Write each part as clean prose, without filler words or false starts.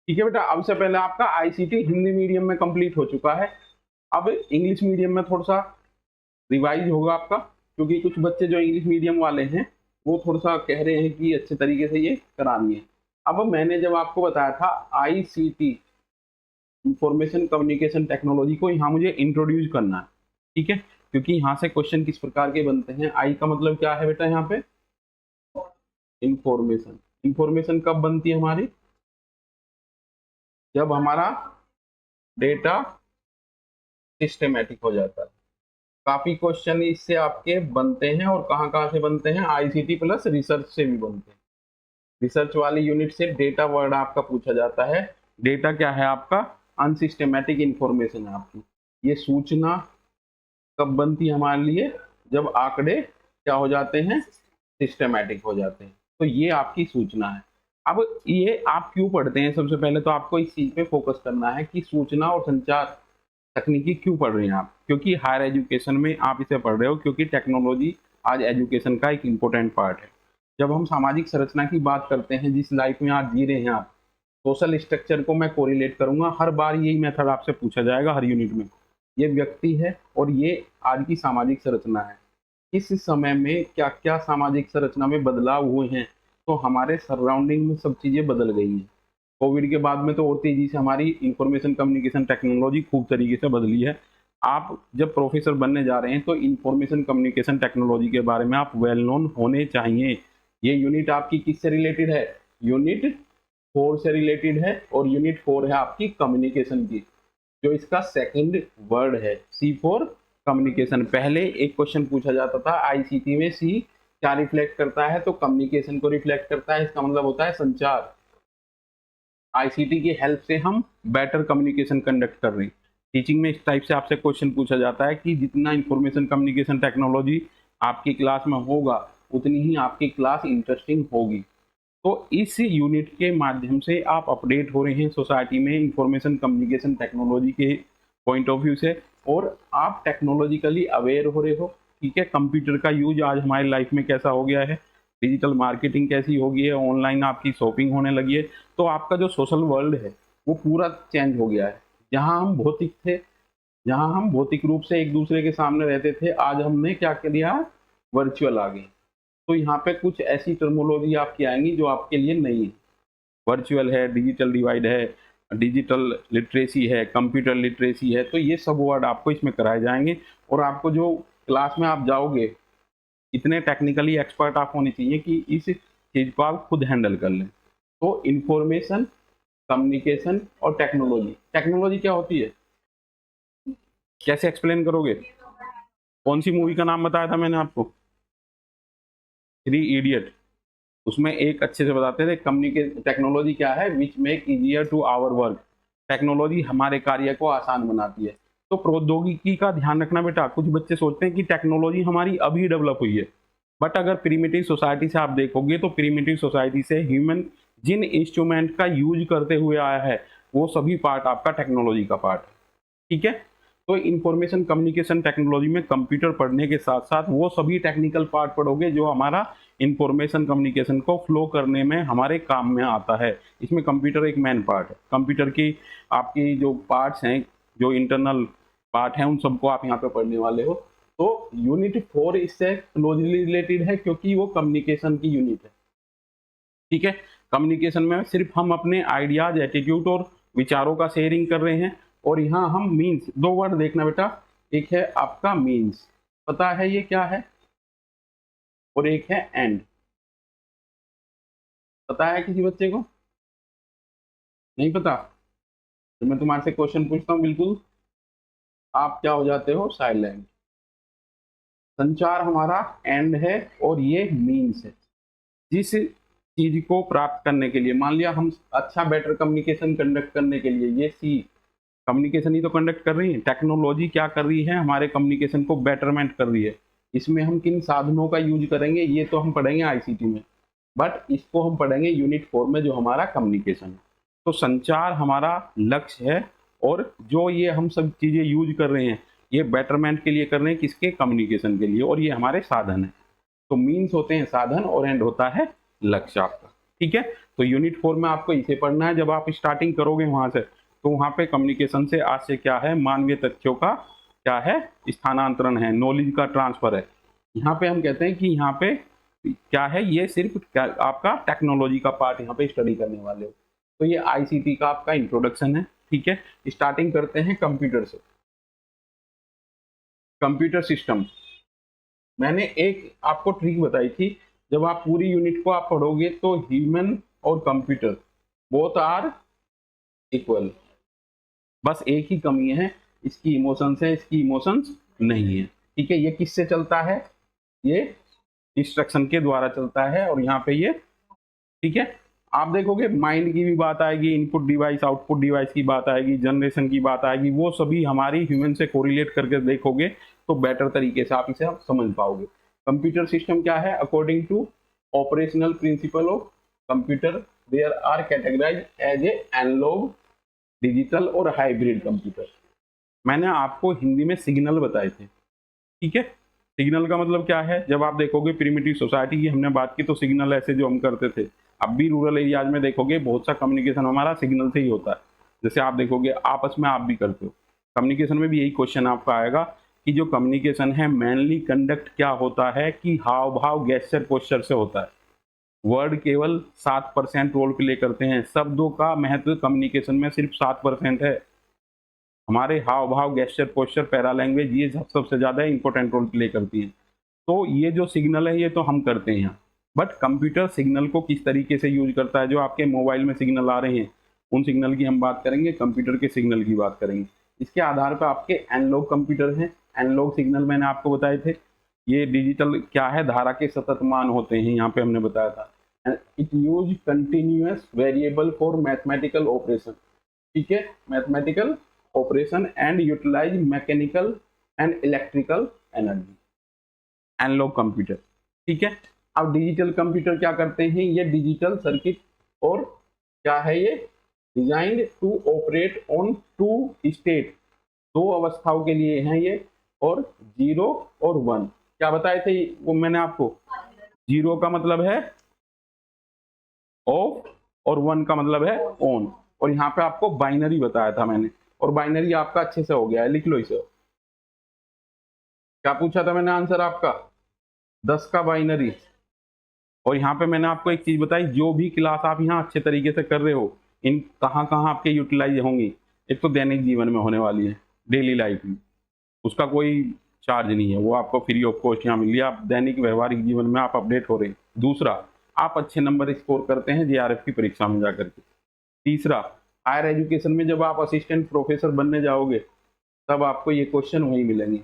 ठीक है बेटा, अब से पहले आपका आईसीटी हिंदी मीडियम में कंप्लीट हो चुका है। अब इंग्लिश मीडियम में थोड़ा सा रिवाइज होगा आपका, क्योंकि कुछ बच्चे जो इंग्लिश मीडियम वाले हैं वो थोड़ा सा कह रहे हैं कि अच्छे तरीके से ये करानी है। अब मैंने जब आपको बताया था आईसीटी इंफॉर्मेशन कम्युनिकेशन टेक्नोलॉजी को यहाँ मुझे इंट्रोड्यूस करना है, ठीक है, क्योंकि यहाँ से क्वेश्चन किस प्रकार के बनते हैं। आई का मतलब क्या है बेटा, यहाँ पे इंफॉर्मेशन। इंफॉर्मेशन कब बनती है हमारी, जब हमारा डेटा सिस्टमेटिक हो जाता है। काफी क्वेश्चन इससे आपके बनते हैं, और कहाँ कहाँ से बनते हैं, आईसीटी प्लस रिसर्च से भी बनते हैं। रिसर्च वाली यूनिट से डेटा वर्ड आपका पूछा जाता है। डेटा क्या है आपका, अनसिस्टमेटिक इंफॉर्मेशन है आपकी। ये सूचना कब बनती है हमारे लिए, जब आंकड़े क्या हो जाते हैं, सिस्टमेटिक हो जाते हैं। तो ये आपकी सूचना है। अब ये आप क्यों पढ़ते हैं, सबसे पहले तो आपको इस चीज पे फोकस करना है कि सूचना और संचार तकनीकी क्यों पढ़ रहे हैं आप, क्योंकि हायर एजुकेशन में आप इसे पढ़ रहे हो, क्योंकि टेक्नोलॉजी आज एजुकेशन का एक इम्पोर्टेंट पार्ट है। जब हम सामाजिक संरचना की बात करते हैं, जिस लाइफ में आज जी रहे हैं आप, सोशल स्ट्रक्चर को मैं कोरिलेट करूंगा। हर बार यही मेथड आपसे पूछा जाएगा हर यूनिट में। ये व्यक्ति है और ये आज की सामाजिक संरचना है। इस समय में क्या क्या सामाजिक संरचना में बदलाव हुए हैं, तो हमारे सराउंडिंग में सब चीजें बदल गई हैं। कोविड के बाद में तो और तेजी से हमारी इंफॉर्मेशन कम्युनिकेशन टेक्नोलॉजी खूब तरीके से बदली है। आप जब प्रोफेसर बनने जा रहे हैं तो इंफॉर्मेशन कम्युनिकेशन टेक्नोलॉजी के बारे में आप वेल नोन होने चाहिए। ये यूनिट आपकी किससे रिलेटेड है, यूनिट 4 से रिलेटेड है, और यूनिट 4 है आपकी कम्युनिकेशन की, जो इसका सेकंड वर्ड है, सी फॉर कम्युनिकेशन। पहले एक क्वेश्चन पूछा जाता था आईसीटी में, सी क्या रिफ्लेक्ट करता है, तो कम्युनिकेशन को रिफ्लेक्ट करता है। इसका मतलब होता है संचार। आईसीटी की हेल्प से हम बेटर कम्युनिकेशन कंडक्ट कर रहे हैं। टीचिंग में इस टाइप से आपसे क्वेश्चन पूछा जाता है कि जितना इंफॉर्मेशन कम्युनिकेशन टेक्नोलॉजी आपकी क्लास में होगा, उतनी ही आपकी क्लास इंटरेस्टिंग होगी। तो इस यूनिट के माध्यम से आप अपडेट हो रहे हैं सोसाइटी में इंफॉर्मेशन कम्युनिकेशन टेक्नोलॉजी के पॉइंट ऑफ व्यू से, और आप टेक्नोलॉजिकली अवेयर हो रहे हो। ठीक है, कंप्यूटर का यूज आज हमारी लाइफ में कैसा हो गया है, डिजिटल मार्केटिंग कैसी हो गई है, ऑनलाइन आपकी शॉपिंग होने लगी है। तो आपका जो सोशल वर्ल्ड है वो पूरा चेंज हो गया है। जहां हम भौतिक थे, जहां हम भौतिक रूप से एक दूसरे के सामने रहते थे, आज हमने क्या कर दिया, वर्चुअल आ गए। तो यहाँ पे कुछ ऐसी टर्मोलॉजी आपकी आएंगी जो आपके लिए नई है। वर्चुअल है, डिजिटल डिवाइड है, डिजिटल लिटरेसी है, कंप्यूटर लिटरेसी है। तो ये सब वर्ड आपको इसमें कराए जाएंगे, और आपको जो क्लास में आप जाओगे, इतने टेक्निकली एक्सपर्ट आप होने चाहिए कि इस चीज को आप खुद हैंडल कर लें। तो इंफॉर्मेशन कम्युनिकेशन और टेक्नोलॉजी। टेक्नोलॉजी क्या होती है, कैसे एक्सप्लेन करोगे? कौन सी मूवी का नाम बताया था मैंने आपको, 3 इडियट। उसमें एक अच्छे से बताते थे कम्युनिकेशन टेक्नोलॉजी क्या है, which make easier to our work. Technology हमारे कार्य को आसान बनाती है। तो प्रौद्योगिकी का ध्यान रखना बेटा। कुछ बच्चे सोचते हैं कि टेक्नोलॉजी हमारी अभी डेवलप हुई है, बट अगर प्रिमिटिव सोसाइटी से आप देखोगे तो प्रिमिटिव सोसाइटी से ह्यूमन जिन इंस्ट्रूमेंट का यूज करते हुए आया है, वो सभी पार्ट आपका टेक्नोलॉजी का पार्ट है। ठीक है, तो इंफॉर्मेशन कम्युनिकेशन टेक्नोलॉजी में कंप्यूटर पढ़ने के साथ साथ वो सभी टेक्निकल पार्ट पढ़ोगे जो हमारा इंफॉर्मेशन कम्युनिकेशन को फ्लो करने में हमारे काम में आता है। इसमें कंप्यूटर एक मेन पार्ट है। कंप्यूटर की आपकी जो पार्ट्स हैं, जो इंटरनल पार्ट हैं, उन सबको आप यहाँ पे पढ़ने वाले हो। तो यूनिट 4 इससे क्लोजली रिलेटेड है, क्योंकि वो कम्युनिकेशन की यूनिट है। ठीक है, कम्युनिकेशन में सिर्फ हम अपने आइडियाज, एटीट्यूड और विचारों का शेयरिंग कर रहे हैं। और यहाँ हम मीन्स, 2 वर्ड देखना बेटा, एक है आपका मीन्स, पता है ये क्या है, और एक है एंड। पता है किसी बच्चे को? नहीं पता? तो मैं तुम्हारे से क्वेश्चन पूछता हूँ, बिल्कुल आप क्या हो जाते हो, साइलेंट। संचार हमारा एंड है और ये मीन्स है। जिस चीज को प्राप्त करने के लिए, मान लिया हम अच्छा बेटर कम्युनिकेशन कंडक्ट करने के लिए, ये सी कम्युनिकेशन ही तो कंडक्ट कर रही है। टेक्नोलॉजी क्या कर रही है, हमारे कम्युनिकेशन को बेटरमेंट कर रही है। इसमें हम किन साधनों का यूज करेंगे ये तो हम पढ़ेंगे आईसीटी में, बट इसको हम पढ़ेंगे यूनिट 4 में, जो हमारा कम्युनिकेशन है। तो संचार हमारा लक्ष्य है, और जो ये हम सब चीजें यूज कर रहे हैं, ये बेटरमेंट के लिए कर रहे हैं, किसके, कम्युनिकेशन के लिए, और ये हमारे साधन है। तो मीन्स होते हैं साधन, और एंड होता है लक्ष्य आपका। ठीक है। तो यूनिट 4 में आपको इसे पढ़ना है। जब आप स्टार्टिंग करोगे वहां से, तो वहां पे कम्युनिकेशन से आज से क्या है, मानवीय तथ्यों का क्या है, स्थानांतरण है, नॉलेज का ट्रांसफर है। यहाँ पे हम कहते हैं कि यहाँ पे क्या है, ये सिर्फ आपका टेक्नोलॉजी का पार्ट यहाँ पे स्टडी करने वाले हो। तो ये आईसीटी का आपका इंट्रोडक्शन है। ठीक है, स्टार्टिंग करते हैं कंप्यूटर से। कंप्यूटर सिस्टम, मैंने एक आपको ट्रिक बताई थी, जब आप पूरी यूनिट को आप पढ़ोगे तो ह्यूमन और कंप्यूटर बोथ आर इक्वल। बस एक ही कमी है, इसकी इमोशंस है, इसकी इमोशंस नहीं है। ठीक है, ये किससे चलता है, ये इंस्ट्रक्शन के द्वारा चलता है। और यहाँ पे ये, ठीक है, आप देखोगे माइंड की भी बात आएगी, इनपुट डिवाइस आउटपुट डिवाइस की बात आएगी, जनरेशन की बात आएगी, वो सभी हमारी ह्यूमन से कोरिलेट करके देखोगे तो बेटर तरीके से आप इसे आप समझ पाओगे। कंप्यूटर सिस्टम क्या है, according to operational principle of computer there are categorize as a analog, digital और हाइब्रिड कंप्यूटर। मैंने आपको हिंदी में सिग्नल बताए थे। ठीक है, सिग्नल का मतलब क्या है, जब आप देखोगे प्रिमिटिव सोसाइटी की हमने बात की तो सिग्नल ऐसे जो हम करते थे, अब भी रूरल एरियाज में देखोगे बहुत सा कम्युनिकेशन हमारा सिग्नल से ही होता है। जैसे आप देखोगे आपस में आप भी करते हो, कम्युनिकेशन में भी यही क्वेश्चन आपका आएगा कि जो कम्युनिकेशन है मेनली कंडक्ट क्या होता है, कि हाव भाव गेस्चर पोस्चर से होता है। वर्ड केवल 7% रोल प्ले करते हैं, शब्दों का महत्व कम्युनिकेशन में सिर्फ 7% है। हमारे हाव भाव गेस्चर पोस्चर पैरा लैंग्वेज ये सबसे ज़्यादा इंपॉर्टेंट रोल प्ले करती है। तो ये जो सिग्नल है ये तो हम करते हैं, बट कंप्यूटर सिग्नल को किस तरीके से यूज करता है, जो आपके मोबाइल में सिग्नल आ रहे हैं उन सिग्नल की हम बात करेंगे, कंप्यूटर के सिग्नल की बात करेंगे। इसके आधार पर आपके एनालॉग कंप्यूटर हैं। एनालॉग सिग्नल मैंने आपको बताए थे, ये डिजिटल क्या है, धारा के सतत मान होते हैं, यहाँ पे हमने बताया था। It use continuous variable for mathematical operation. ठीक है, mathematical operation and utilize mechanical and electrical energy, analog computer. ठीक है, अब डिजिटल कंप्यूटर क्या करते हैं, ये डिजिटल सर्किट और क्या है, ये designed to operate on two state, दो अवस्थाओं के लिए हैं ये, और 0 और 1। क्या बताए थे वो मैंने आपको, 0 का मतलब है ऑफ और 1 का मतलब है ऑन। और यहाँ पे आपको बाइनरी बताया था मैंने, और बाइनरी आपका अच्छे से हो गया है, लिख लो इसे। क्या पूछा था मैंने आंसर आपका, 10 का बाइनरी। और यहाँ पे मैंने आपको एक चीज बताई, जो भी क्लास आप यहाँ अच्छे तरीके से कर रहे हो, इन कहाँ कहाँ आपके यूटिलाइज होंगी। एक तो दैनिक जीवन में होने वाली है, डेली लाइफ में, उसका कोई चार्ज नहीं है, वो आपको फ्री ऑफ कॉस्ट यहाँ मिल रहा, आप दैनिक व्यवहारिक जीवन में आप अपडेट हो रहे हैं। दूसरा, आप अच्छे नंबर स्कोर करते हैं जेआरएफ की परीक्षा में जाकर के। तीसरा, हायर एजुकेशन में जब आप असिस्टेंट प्रोफेसर बनने जाओगे तब आपको ये क्वेश्चन वहीं मिलेंगे,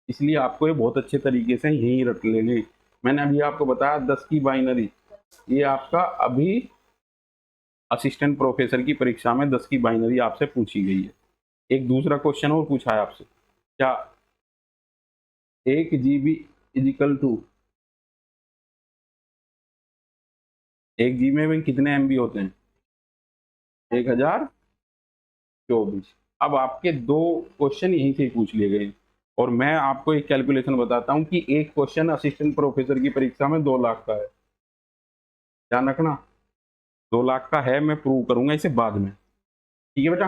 इसलिए आपको ये बहुत अच्छे तरीके से यहीं रट लेंगे। मैंने अभी आपको बताया 10 की बाइनरी, ये आपका अभी असिस्टेंट प्रोफेसर की परीक्षा में 10 की बाइनरी आपसे पूछी गई है। एक दूसरा क्वेश्चन और पूछा है आपसे, क्या 1 GB इजिकल टू 1 GB में कितने MB होते हैं, 1024। अब आपके दो क्वेश्चन यहीं से पूछ लिए गए, और मैं आपको एक कैलकुलेशन बताता हूं कि एक क्वेश्चन असिस्टेंट प्रोफेसर की परीक्षा में 2 लाख का है। ध्यान रखना, 2 लाख का है, मैं प्रूव करूंगा इसे बाद में। ठीक है बेटा,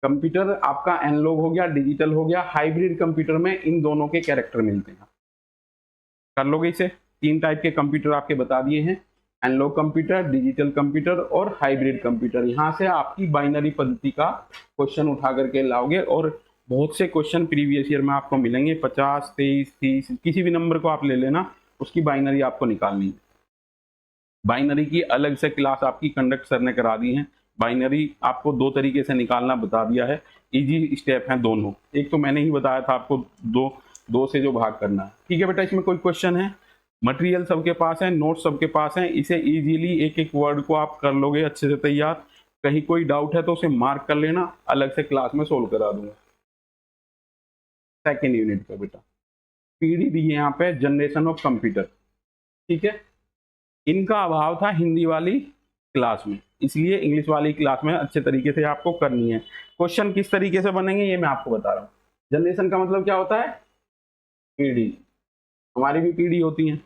कंप्यूटर आपका एनालॉग हो गया, डिजिटल हो गया, हाइब्रिड कंप्यूटर में इन दोनों के कैरेक्टर मिलते हैं। कर लोगे इसे, 3 टाइप के कंप्यूटर आपके बता दिए हैं, एनालॉग कंप्यूटर, डिजिटल कंप्यूटर और हाइब्रिड कंप्यूटर। यहाँ से आपकी बाइनरी पद्धति का क्वेश्चन उठा करके लाओगे, और बहुत से क्वेश्चन प्रीवियस ईयर में आपको मिलेंगे, 50, 23, 30, किसी भी नंबर को आप ले लेना, उसकी बाइनरी आपको निकालनी है। बाइनरी की अलग से क्लास आपकी कंडक्ट सर ने करा दी है। बाइनरी आपको 2 तरीके से निकालना बता दिया है, इजी स्टेप हैं दोनों। एक तो मैंने ही बताया था आपको, दो से जो भाग करना है। ठीक है बेटा, इसमें कोई क्वेश्चन है, मटेरियल सबके पास है, नोट्स सबके पास है, इसे इजीली एक एक वर्ड को आप कर लोगे अच्छे से तैयार। कहीं कोई डाउट है तो उसे मार्क कर लेना, अलग से क्लास में सोल्व करा दूंगा। सेकेंड यूनिट का बेटा पीडी दी है यहाँ पे, जनरेशन ऑफ कंप्यूटर। ठीक है, इनका अभाव था हिंदी वाली क्लास में, इसलिए इंग्लिश वाली क्लास में अच्छे तरीके से आपको करनी है। क्वेश्चन किस तरीके से बनेंगे ये मैं आपको बता रहा हूँ। जनरेशन का मतलब क्या होता है, पीढ़ी, हमारी भी पीढ़ी होती है।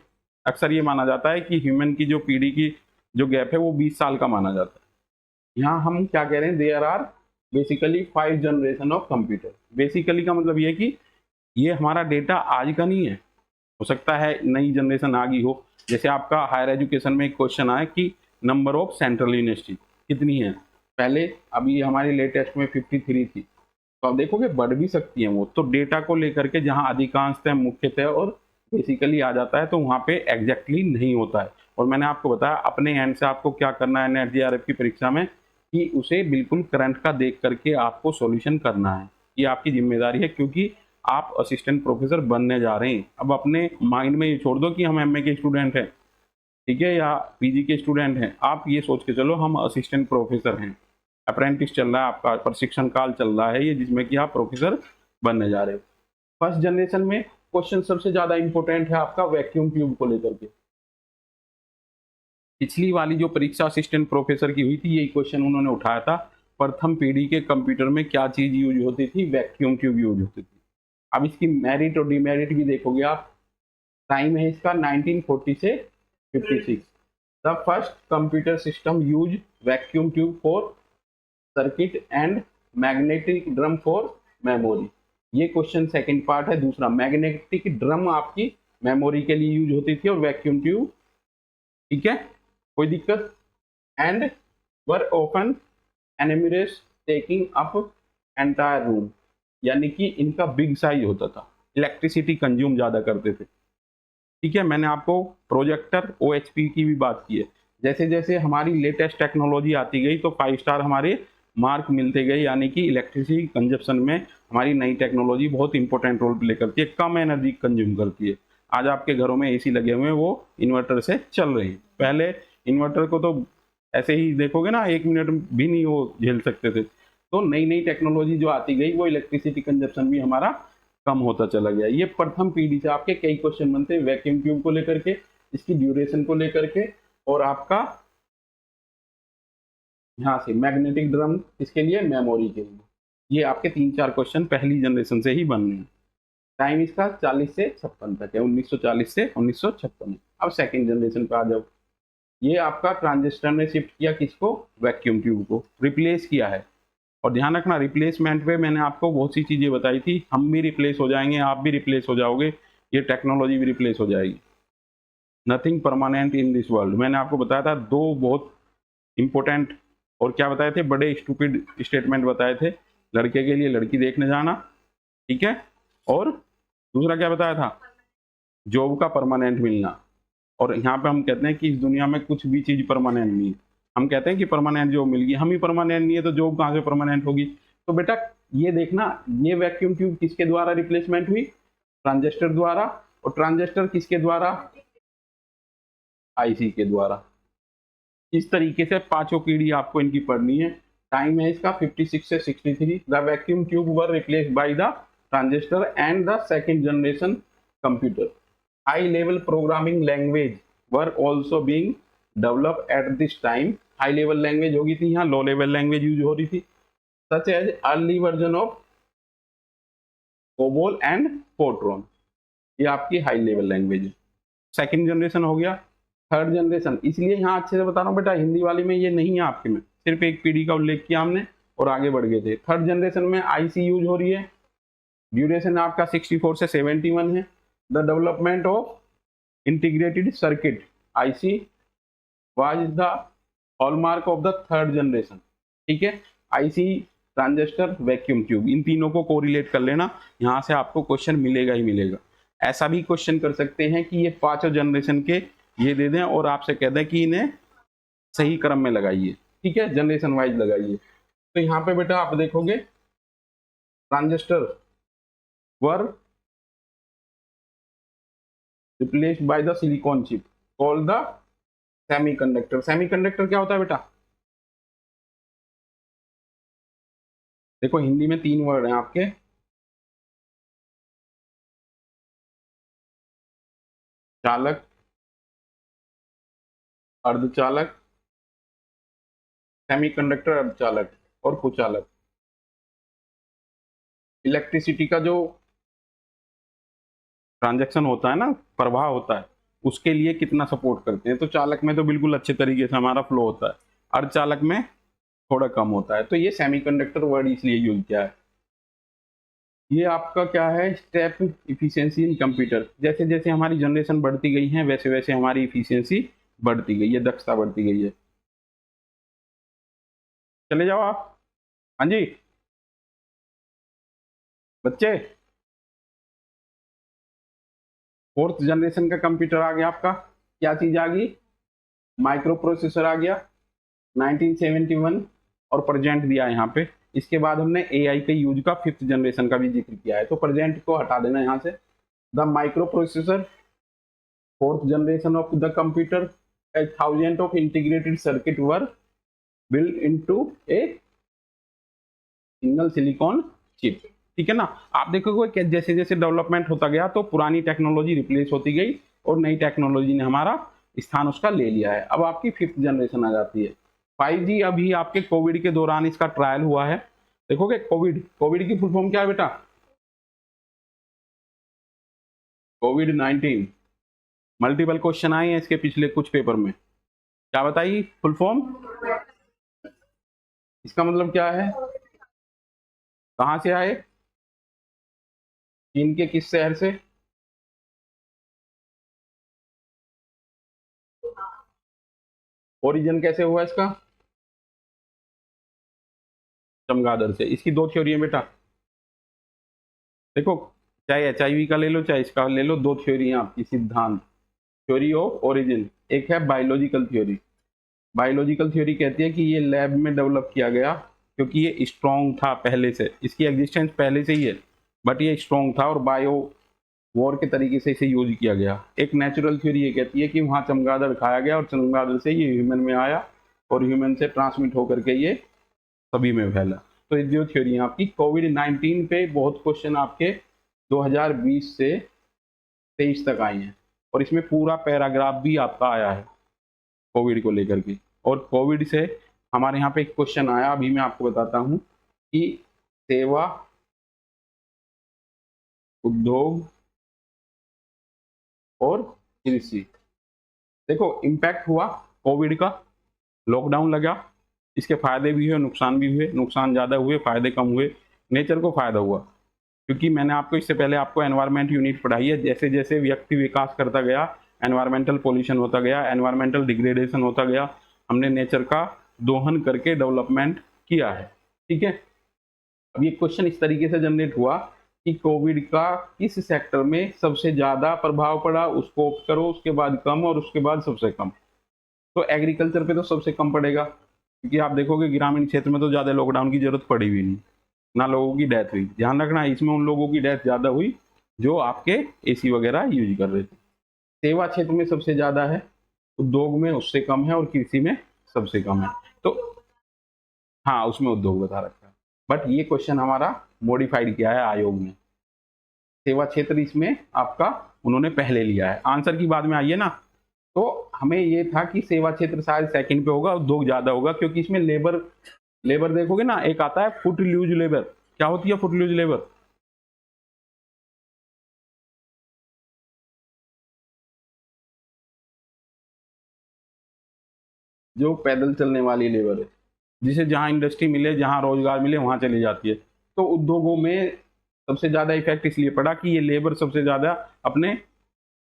अक्सर ये माना जाता है कि ह्यूमन की जो पीढ़ी की जो गैप है वो 20 साल का माना जाता है। यहाँ हम क्या कह रहे हैं, there are basically 5 generation of computer. Basically का मतलब ये है कि ये हमारा डेटा आज का नहीं है, हो सकता है नई जनरेशन आ गई हो। जैसे आपका हायर एजुकेशन में एक क्वेश्चन आया कि नंबर ऑफ सेंट्रल यूनिवर्सिटी कितनी है, पहले अभी हमारी लेटेस्ट में 53 थी, तो आप देखोगे बढ़ भी सकती है वो। तो डेटा को लेकर के जहाँ अधिकांशतः मुख्यतः और बेसिकली आ जाता है तो वहाँ पे एग्जैक्टली नहीं होता है। और मैंने आपको बताया अपने एंड से आपको क्या करना है नेट जेआरएफ की परीक्षा में, कि उसे बिल्कुल करंट का देख करके आपको सॉल्यूशन करना है, ये आपकी जिम्मेदारी है, क्योंकि आप असिस्टेंट प्रोफेसर बनने जा रहे हैं। अब अपने माइंड में ये छोड़ दो कि हम एमए के स्टूडेंट हैं, ठीक है, या पीजी के स्टूडेंट हैं, आप ये सोच के चलो हम असिस्टेंट प्रोफेसर हैं। अप्रेंटिस चल रहा है आपका, प्रशिक्षण काल चल रहा है ये, जिसमें कि आप प्रोफेसर बनने जा रहे हो। फर्स्ट जनरेशन में क्वेश्चन सबसे ज्यादा इंपॉर्टेंट है आपका वैक्यूम ट्यूब को लेकर के। पिछली वाली जो परीक्षा असिस्टेंट प्रोफेसर की हुई थी, यही क्वेश्चन उन्होंने उठाया था, प्रथम पीढ़ी के कंप्यूटर में क्या चीज यूज होती थी, वैक्यूम ट्यूब यूज होती थी। अब इसकी मेरिट और डिमेरिट भी देखोगे आप। टाइम है इसका 1940 से 56। The first computer system use vacuum tube for circuit and magnetic drum for memory. ये क्वेश्चन सेकंड पार्ट है। दूसरा, मैग्नेटिक ड्रम आपकी मेमोरी के लिए यूज होती थी और वैक्यूम ट्यूब, ठीक है, कोई दिक्कत। And were often enormous taking up entire room, यानी कि इनका बिग साइज होता था, इलेक्ट्रिसिटी कंज्यूम ज्यादा करते थे, ठीक है। मैंने आपको प्रोजेक्टर ओएचपी की भी बात की है। जैसे जैसे हमारी लेटेस्ट टेक्नोलॉजी आती गई तो 5 स्टार हमारे मार्क मिलते गए, यानी कि इलेक्ट्रिसिटी कंजप्शन में हमारी नई टेक्नोलॉजी बहुत इंपॉर्टेंट रोल प्ले करती है, कम एनर्जी कंज्यूम करती है। आज आपके घरों में एसी लगे हुए हैं, वो इन्वर्टर से चल रहे हैं। पहले इन्वर्टर को तो ऐसे ही देखोगे ना, 1 मिनट भी नहीं वो झेल सकते थे। तो नई नई टेक्नोलॉजी जो आती गई वो इलेक्ट्रिसिटी कंजप्शन भी हमारा कम होता चला गया। ये प्रथम पीढ़ी से आपके कई क्वेश्चन बनते हैं वैक्यूम ट्यूब को लेकर के, इसकी ड्यूरेशन को लेकर के, और आपका यहाँ से मैग्नेटिक ड्रम किसके लिए, मेमोरी के लिए। ये आपके 3-4 क्वेश्चन पहली जनरेशन से ही बन रहे हैं। टाइम इसका 40 से 56 तक है, 1940 से 1956। अब सेकेंड जनरेशन पे आ जाओ। ये आपका ट्रांजिस्टर ने शिफ्ट किया किसको, वैक्यूम ट्यूब को रिप्लेस किया है। और ध्यान रखना, रिप्लेसमेंट पे मैंने आपको बहुत सी चीजें बताई थी, हम भी रिप्लेस हो जाएंगे, आप भी रिप्लेस हो जाओगे, ये टेक्नोलॉजी भी रिप्लेस हो जाएगी। Nothing permanent in this world, मैंने आपको बताया था 2 बहुत इंपॉर्टेंट और क्या बताए थे, बड़े स्टूपिड स्टेटमेंट बताए थे। लड़के के लिए लड़की देखने जाना, ठीक है, और दूसरा क्या बताया था, जॉब का परमानेंट मिलना। और यहाँ पे हम कहते हैं कि इस दुनिया में कुछ भी चीज परमानेंट नहीं है। हम कहते हैं कि परमानेंट जॉब मिल गई, हम ही परमानेंट नहीं है तो जॉब कहाँ से परमानेंट होगी। तो बेटा ये देखना, ये वैक्यूम ट्यूब किसके द्वारा रिप्लेसमेंट हुई, ट्रांजिस्टर द्वारा। और ट्रांजिस्टर किसके द्वारा, आईसी के द्वारा। इस तरीके से 5 पीढ़ी आपको इनकी पढ़नी है। टाइम है इसका 56 से 63। The vacuum tube were replaced by the transistor and the second generation computer. High level programming language were also being develop at this time. High level language होगी थी, यहाँ लो लेवल लैंग्वेज यूज हो रही थी, such as early version of COBOL and Fortran. ये आपकी high level language है। Second generation हो गया। थर्ड जनरेशन, इसलिए यहाँ अच्छे से बता रहा हूँ बेटा, हिंदी वाली में ये नहीं है आपके में, सिर्फ एक पीढ़ी का उल्लेख किया हमने और आगे बढ़ गए थे। थर्ड जनरेशन में आईसी यूज हो रही है, ड्यूरेशन आपका 64 से 71 है। The development of integrated circuit IC was the hallmark of the third generation, ठीक है। आईसी, ट्रांजिस्टर, वैक्यूम ट्यूब, इन तीनों को कोरिलेट कर लेना, यहाँ से आपको क्वेश्चन मिलेगा ही मिलेगा। ऐसा भी क्वेश्चन कर सकते हैं कि ये 5 जनरेशन के ये दे दें और आपसे कह दें कि इन्हें सही क्रम में लगाइए, ठीक है, जनरेशन वाइज लगाइए। तो यहाँ पे बेटा आप देखोगे transistor were replaced by the silicon chip called the semiconductor. Semiconductor क्या होता है बेटा, देखो हिंदी में 3 वर्ड हैं आपके, चालक, अर्धचालक, सेमीकंडक्टर अर्धचालक और कुचालक। इलेक्ट्रिसिटी का जो ट्रांजैक्शन होता है ना, प्रवाह होता है, उसके लिए कितना सपोर्ट करते हैं। तो चालक में तो बिल्कुल अच्छे तरीके से हमारा फ्लो होता है, अर्धचालक में थोड़ा कम होता है। तो ये सेमीकंडक्टर वर्ड इसलिए यूज किया है। ये आपका क्या है, स्टेप इफिशियंसी इन कंप्यूटर। जैसे जैसे हमारी जनरेशन बढ़ती गई है वैसे वैसे हमारी इफिशियंसी बढ़ती गई है, दक्षता बढ़ती गई है। चले जाओ आप। हाँ जी बच्चे, फोर्थ जनरेशन का कंप्यूटर आ गया आपका। क्या चीज आ गई, माइक्रो प्रोसेसर आ गया 1971 और प्रेजेंट दिया है यहाँ पे। इसके बाद हमने एआई के यूज का फिफ्थ जनरेशन का भी जिक्र किया है, तो प्रेजेंट को हटा देना यहाँ से। The micro processor fourth generation of the computer, 1000 of integrated circuit were built into a single silicon chip. ठीक है ना। आप देखोगे कि जैसे जैसे डेवलपमेंट होता गया तो पुरानी टेक्नोलॉजी रिप्लेस होती गई और नई टेक्नोलॉजी ने हमारा स्थान उसका ले लिया है। अब आपकी फिफ्थ जनरेशन आ जाती है 5G। अभी आपके कोविड के दौरान इसका ट्रायल हुआ है। देखोगे कोविड, कोविड की फुल फॉर्म क्या है बेटा, कोविड-19। मल्टीपल क्वेश्चन आए हैं इसके पिछले कुछ पेपर में। क्या बताइए फुल फॉर्म, इसका मतलब क्या है, कहां से आए, चीन के किस शहर से, ओरिजिन कैसे हुआ इसका, चमगादड़ से। इसकी दो थ्योरी है बेटा। देखो चाहे HIV का ले लो चाहे इसका ले लो, दो थ्योरी है आपकी सिद्धांत, थ्योरी ऑफ ओरिजिन। एक है बायोलॉजिकल थ्योरी। बायोलॉजिकल थ्योरी कहती है कि ये लैब में डेवलप किया गया क्योंकि ये स्ट्रॉन्ग था पहले से, इसकी एग्जिस्टेंस पहले से ही है, बट ये स्ट्रॉन्ग था और बायो वॉर के तरीके से इसे यूज किया गया। एक नेचुरल थ्योरी ये कहती है कि वहाँ चमगादड़ खाया गया और चमगादड़ से ये ह्यूमन में आया और ह्यूमन से ट्रांसमिट होकर के ये सभी में फैला। तो ये जो थ्योरी है आपकी। कोविड-19 पे बहुत क्वेश्चन आपके 2020 से 23 तक आए हैं और इसमें पूरा पैराग्राफ भी आपका आया है कोविड को लेकर के। और कोविड से हमारे यहाँ पे एक क्वेश्चन आया, अभी मैं आपको बताता हूँ कि सेवा उद्योग और कृषि। देखो इम्पैक्ट हुआ कोविड का, लॉकडाउन लगा, इसके फायदे भी हुए नुकसान भी हुए, नुकसान ज़्यादा हुए फायदे कम हुए। नेचर को फायदा हुआ क्योंकि मैंने आपको इससे पहले आपको एनवायरमेंट यूनिट पढ़ाई है। जैसे जैसे व्यक्ति विकास करता गया एनवायरमेंटल पोल्यूशन होता गया, एनवायरमेंटल डिग्रेडेशन होता गया, हमने नेचर का दोहन करके डेवलपमेंट किया है। ठीक है। अब ये क्वेश्चन इस तरीके से जनरेट हुआ कि कोविड का किस सेक्टर में सबसे ज्यादा प्रभाव पड़ा, उसको ऑप्ट करो, उसके बाद कम और उसके बाद सबसे कम। तो एग्रीकल्चर पे तो सबसे कम पड़ेगा क्योंकि आप देखोगे ग्रामीण क्षेत्र में तो ज्यादा लॉकडाउन की जरूरत पड़ी भी नहीं, ना लोगों की डेथ हुई। ध्यान रखना इसमें उन लोगों की डेथ ज्यादा हुई जो आपके AC वगैरह यूज कर रहे थे। सेवा क्षेत्र में सबसे ज्यादा है, उद्योग में उससे कम है और कृषि में सबसे कम है। तो हाँ उसमें उद्योग बता रखा है, बट ये क्वेश्चन हमारा मॉडिफाइड किया है आयोग ने। सेवा क्षेत्र इसमें आपका उन्होंने पहले लिया है। आंसर की बाद में आइए ना, तो हमें ये था कि सेवा क्षेत्र शायद सेकंड पे होगा, उद्योग ज्यादा होगा क्योंकि इसमें लेबर देखोगे ना, एक आता है फुट ल्यूज लेबर। क्या होती है फुट ल्यूज लेबर, जो पैदल चलने वाली लेबर है, जिसे जहां इंडस्ट्री मिले जहां रोजगार मिले वहां चली जाती है। तो उद्योगों में सबसे ज्यादा इफेक्ट इसलिए पड़ा कि ये लेबर सबसे ज्यादा अपने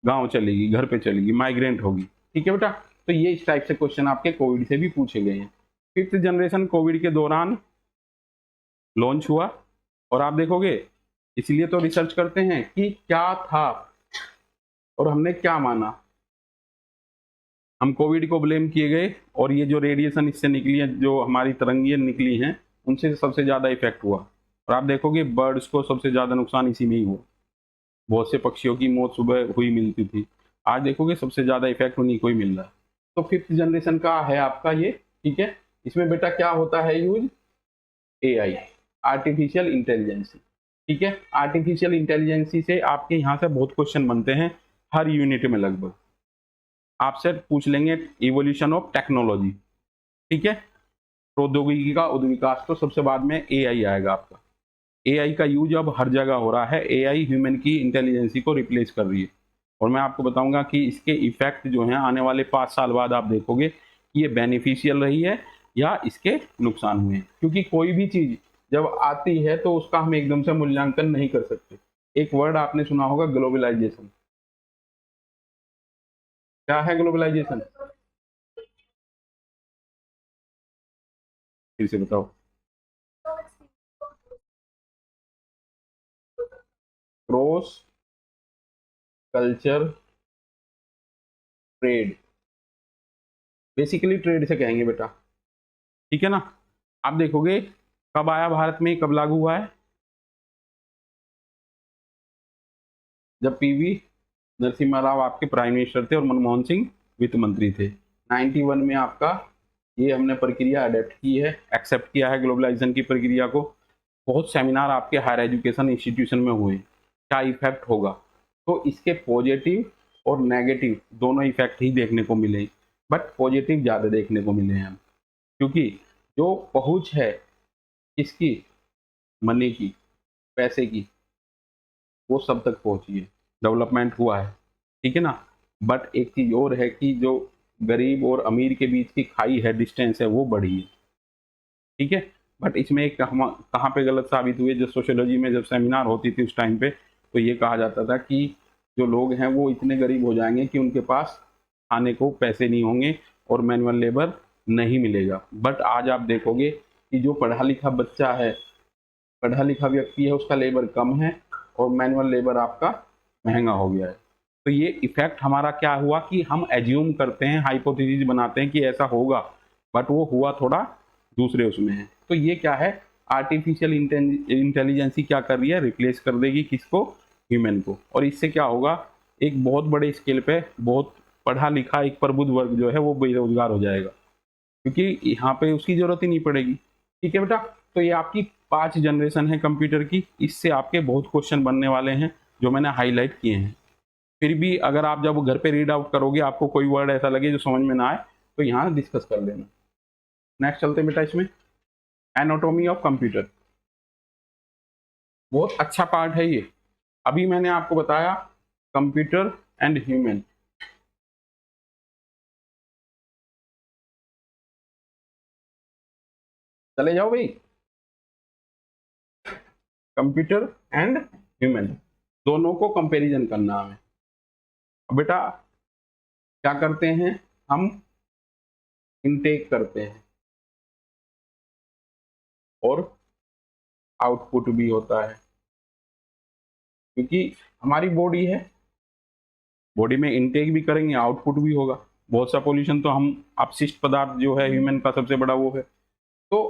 गांव चलेगी, घर पे चलेगी, माइग्रेंट होगी। ठीक है बेटा। तो ये इस टाइप से क्वेश्चन आपके कोविड से भी पूछे गए हैं। फिफ्थ जनरेशन कोविड के दौरान लॉन्च हुआ और आप देखोगे, इसलिए तो रिसर्च करते हैं कि क्या था और हमने क्या माना। हम कोविड को ब्लेम किए गए और ये जो रेडिएशन इससे निकली है, जो हमारी तरंगियां निकली हैं, उनसे सबसे ज्यादा इफेक्ट हुआ। और आप देखोगे बर्ड्स को सबसे ज्यादा नुकसान इसी में ही हुआ। बहुत से पक्षियों की मौत सुबह हुई मिलती थी, आज देखोगे सबसे ज्यादा इफेक्ट उन्हीं को ही मिल रहा है। तो फिफ्थ जनरेशन का है आपका ये। ठीक है। इसमें बेटा क्या होता है यूज, AI, आर्टिफिशियल इंटेलिजेंसी। ठीक है। आर्टिफिशियल इंटेलिजेंसी से आपके यहाँ से बहुत क्वेश्चन बनते हैं हर यूनिट में लगभग। आपसे पूछ लेंगे इवोल्यूशन ऑफ टेक्नोलॉजी। ठीक है। प्रौद्योगिकी का उद्विकास, तो सबसे बाद में AI आएगा आपका। AI का यूज अब हर जगह हो रहा है। AI ह्यूमन की इंटेलिजेंसी को रिप्लेस कर रही है और मैं आपको बताऊंगा कि इसके इफेक्ट जो हैं आने वाले 5 साल बाद आप देखोगे कि ये बेनिफिशियल रही है या इसके नुकसान हुए हैं। क्योंकि कोई भी चीज जब आती है तो उसका हम एकदम से मूल्यांकन नहीं कर सकते। एक वर्ड आपने सुना होगा, ग्लोबलाइजेशन। क्या है ग्लोबलाइजेशन? फिर से बताओ। Cross culture trade, basically trade से कहेंगे बेटा, ठीक है ना। आप देखोगे कब आया भारत में, कब लागू हुआ है? जब पीवी नरसिम्हा राव आपके प्राइम मिनिस्टर थे और मनमोहन सिंह वित्त मंत्री थे। 91 में आपका ये हमने प्रक्रिया अडेप्ट की है, एक्सेप्ट किया है ग्लोबलाइजेशन की प्रक्रिया को। बहुत सेमिनार आपके हायर एजुकेशन इंस्टीट्यूशन में हुए, क्या इफेक्ट होगा, तो इसके पॉजिटिव और नेगेटिव दोनों इफेक्ट ही देखने को मिले, बट पॉजिटिव ज़्यादा देखने को मिले हैं, क्योंकि जो पहुंच है किसकी, मनी की, पैसे की, वो सब तक पहुंची है, डेवलपमेंट हुआ है, ठीक है ना। बट एक चीज और है कि जो गरीब और अमीर के बीच की खाई है, डिस्टेंस है, वो बढ़ी है, ठीक है। बट इसमें एक कहाँ पे गलत साबित हुए, जो सोशियोलॉजी में जब सेमिनार होती थी उस टाइम पे, तो ये कहा जाता था कि जो लोग हैं वो इतने गरीब हो जाएंगे कि उनके पास खाने को पैसे नहीं होंगे और मैनुअल लेबर नहीं मिलेगा। बट आज आप देखोगे कि जो पढ़ा लिखा बच्चा है, पढ़ा लिखा व्यक्ति है, उसका लेबर कम है और मैनुअल लेबर आपका महंगा हो गया है। तो ये इफेक्ट हमारा क्या हुआ कि हम एज्यूम करते हैं, हाइपोथेसिस बनाते हैं कि ऐसा होगा, बट वो हुआ थोड़ा दूसरे उसमें है। तो ये क्या है, आर्टिफिशियल इंटेलिजेंसी क्या कर रही है, रिप्लेस कर देगी किसको, ह्यूमन को। और इससे क्या होगा, एक बहुत बड़े स्केल पे बहुत पढ़ा लिखा एक प्रबुद्ध वर्ग जो है वो बेरोजगार हो जाएगा, क्योंकि यहाँ पे उसकी जरूरत ही नहीं पड़ेगी, ठीक है बेटा। तो ये आपकी 5 जनरेशन है कंप्यूटर की, इससे आपके बहुत क्वेश्चन बनने वाले हैं जो मैंने हाईलाइट किए हैं। फिर भी अगर आप जब घर पे रीड आउट करोगे, आपको कोई वर्ड ऐसा लगे जो समझ में ना आए, तो यहाँ डिस्कस कर लेना। नेक्स्ट चलते हैं बेटा, इसमें एनाटॉमी ऑफ कंप्यूटर, बहुत अच्छा पार्ट है ये। अभी मैंने आपको बताया कंप्यूटर एंड ह्यूमन, चले जाओ भाई, कंप्यूटर एंड ह्यूमन दोनों को कंपैरिजन करना हमें। अब बेटा क्या करते हैं, हम इनटेक करते हैं और आउटपुट भी होता है, क्योंकि हमारी बॉडी है, बॉडी में इनटेक भी करेंगे, आउटपुट भी होगा। बहुत सा पोल्यूशन तो हम अपशिष्ट पदार्थ जो है ह्यूमन का सबसे बड़ा वो है। तो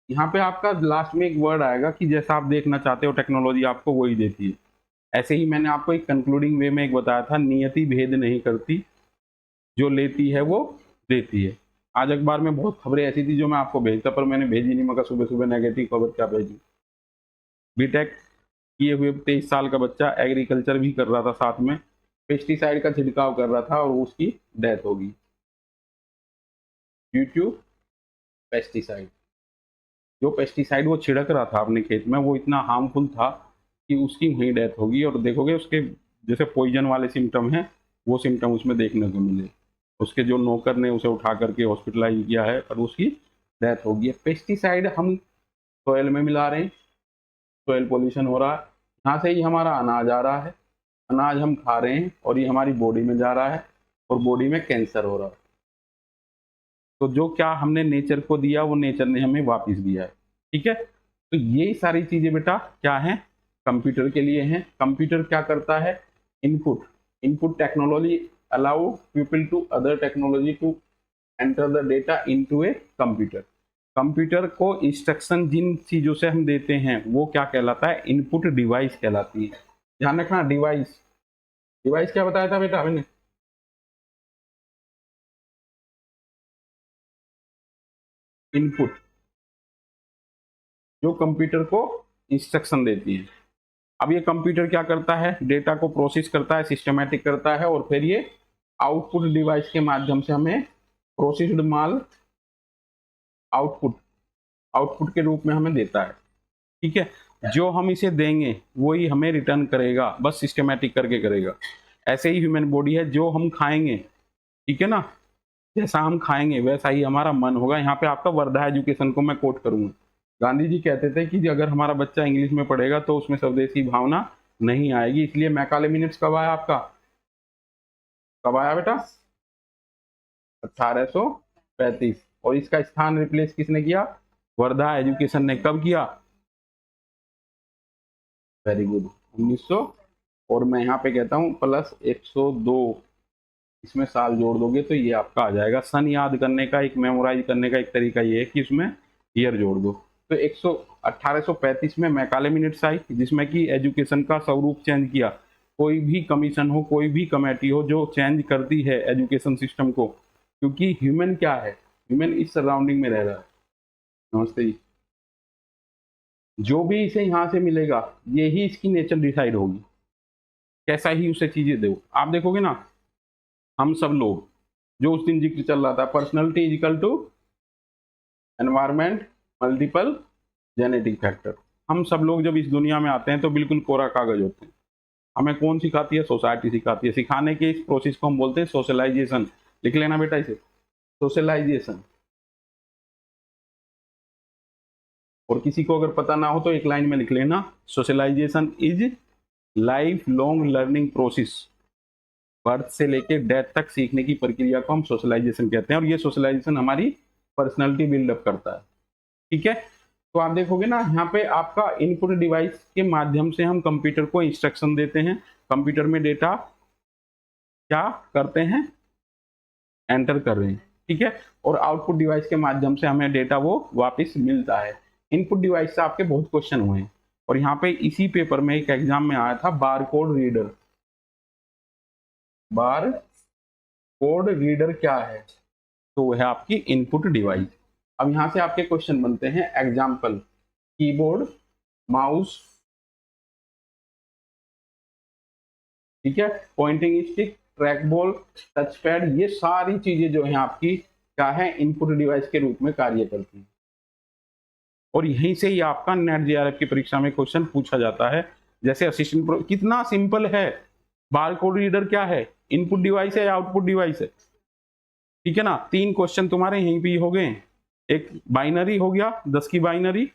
यहाँ पे आपका लास्ट में एक वर्ड आएगा कि जैसा आप देखना चाहते हो टेक्नोलॉजी आपको वही देती है। ऐसे ही मैंने आपको एक कंक्लूडिंग वे में एक बताया था, नियति भेद नहीं करती, जो लेती है वो देती है। आज अखबार में बहुत खबरें ऐसी थी जो मैं आपको भेजता, पर मैंने भेजी नहीं, मगर सुबह सुबह नेगेटिव खबर क्या भेजी। बीटेक किए हुए 23 साल का बच्चा एग्रीकल्चर भी कर रहा था, साथ में पेस्टिसाइड का छिड़काव कर रहा था और उसकी डेथ होगी ड्यू टू पेस्टिसाइड। जो पेस्टिसाइड वो छिड़क रहा था अपने खेत में, वो इतना हार्मफुल था कि उसकी वहीं डेथ होगी। और देखोगे उसके जैसे पॉइजन वाले सिम्टम हैं, वो सिम्टम उसमें देखने को मिले। उसके जो नौकर ने उसे उठा करके हॉस्पिटलाइज किया है और उसकी डेथ होगी। पेस्टिसाइड हम सोयल में मिला रहे हैं, सोयल पोल्यूशन हो रहा है, यहाँ से ही हमारा अनाज आ रहा है, अनाज हम खा रहे हैं और ये हमारी बॉडी में जा रहा है और बॉडी में कैंसर हो रहा है। तो जो क्या हमने नेचर को दिया वो नेचर ने हमें वापस दिया है, ठीक है। तो ये सारी चीजें बेटा क्या हैं, कंप्यूटर के लिए हैं। कंप्यूटर क्या करता है, input, input technology allow people to other technology to enter the data into a computer. Computer को इंस्ट्रक्शन जिन चीजों से हम देते हैं वो क्या कहलाता है, इनपुट डिवाइस कहलाती है। ध्यान रखना, डिवाइस, डिवाइस क्या बताया था बेटा मैंने, इनपुट, जो कंप्यूटर को इंस्ट्रक्शन देती है। अब ये कंप्यूटर क्या करता है, डेटा को प्रोसेस करता है, सिस्टमेटिक करता है और फिर ये आउटपुट डिवाइस के माध्यम से हमें प्रोसेस्ड माल आउटपुट, आउटपुट के रूप में हमें देता है, ठीक है। जो हम इसे देंगे वही हमें रिटर्न करेगा, बस सिस्टमेटिक करके करेगा। ऐसे ही ह्यूमन बॉडी है, जो हम खाएंगे, ठीक है ना, जैसा हम खाएंगे वैसा ही हमारा मन होगा। यहाँ पे आपका वर्धा एजुकेशन को मैं कोट करूंगा। गांधी जी कहते थे कि अगर हमारा बच्चा इंग्लिश में पढ़ेगा तो उसमें स्वदेशी भावना नहीं आएगी। इसलिए मैकाले मिनट्स कब आया आपका, कब आया बेटा, 1835। और इसका स्थान रिप्लेस किसने किया, वर्धा एजुकेशन ने। कब किया, वेरी गुड, 1900। और मैं यहाँ पे कहता हूँ प्लस 102, इसमें साल जोड़ दोगे तो ये आपका आ जाएगा। सन याद करने का, एक मेमोराइज करने का एक तरीका ये है कि इसमें ईयर जोड़ दो। तो 1835 में मैकाले मिनट्स आई, जिसमें कि एजुकेशन का स्वरूप चेंज किया। कोई भी कमीशन हो, कोई भी कमेटी हो जो चेंज करती है एजुकेशन सिस्टम को, क्योंकि ह्यूमन क्या है, ह्यूमन इस सराउंडिंग में रह रहा है। नमस्ते जी। जो भी इसे यहाँ से मिलेगा यही इसकी नेचर डिसाइड होगी, कैसा ही उसे चीजें दो। आप देखोगे ना, हम सब लोग, जो उस दिन जिक्र चल रहा था, personality is equal to environment multiple genetic factor. हम सब लोग जब इस दुनिया में आते हैं तो बिल्कुल कोरा कागज होते हैं। हमें कौन सिखाती है, सोसाइटी सिखाती है। सिखाने के इस प्रोसेस को हम बोलते हैं सोशलाइजेशन। लिख लेना बेटा इसे, सोशलाइजेशन। और किसी को अगर पता ना हो तो एक लाइन में लिख लेना, socialization is life long learning process. Birth से लेके डेथ तक सीखने की प्रक्रिया को हम सोशलाइजेशन कहते हैं, और ये सोशलाइजेशन हमारी पर्सनालिटी बिल्डअप करता है। ठीक है, तो आप देखोगे ना, यहाँ पे आपका इनपुट डिवाइस के माध्यम से हम कंप्यूटर को इंस्ट्रक्शन देते हैं। कंप्यूटर में डेटा क्या करते हैं, एंटर कर रहे हैं, ठीक है। और आउटपुट डिवाइस के माध्यम से हमें डेटा वो वापस मिलता है। इनपुट डिवाइस से आपके बहुत क्वेश्चन हुए हैं, और यहाँ पे इसी पेपर में एक एग्जाम में आया था bar code reader. Bar code reader क्या है, तो वह है आपकी इनपुट डिवाइस। अब यहाँ से आपके क्वेश्चन बनते हैं, एग्जाम्पल कीबोर्ड, माउस, ठीक है, pointing stick, track ball, touch pad, ये सारी चीजें जो है आपकी क्या है, इनपुट डिवाइस के रूप में कार्य करती हैं। और यहीं से ही आपका नेट जेआरएफ की परीक्षा में क्वेश्चन पूछा जाता है। जैसे असिस्टेंट प्रो, कितना सिंपल है। बार कोड रीडर क्या है, इनपुट डिवाइस है या आउटपुट डिवाइस है, ठीक है ना। 3 क्वेश्चन तुम्हारे यहीं पे हो गए। एक बाइनरी हो गया, 10 की बाइनरी,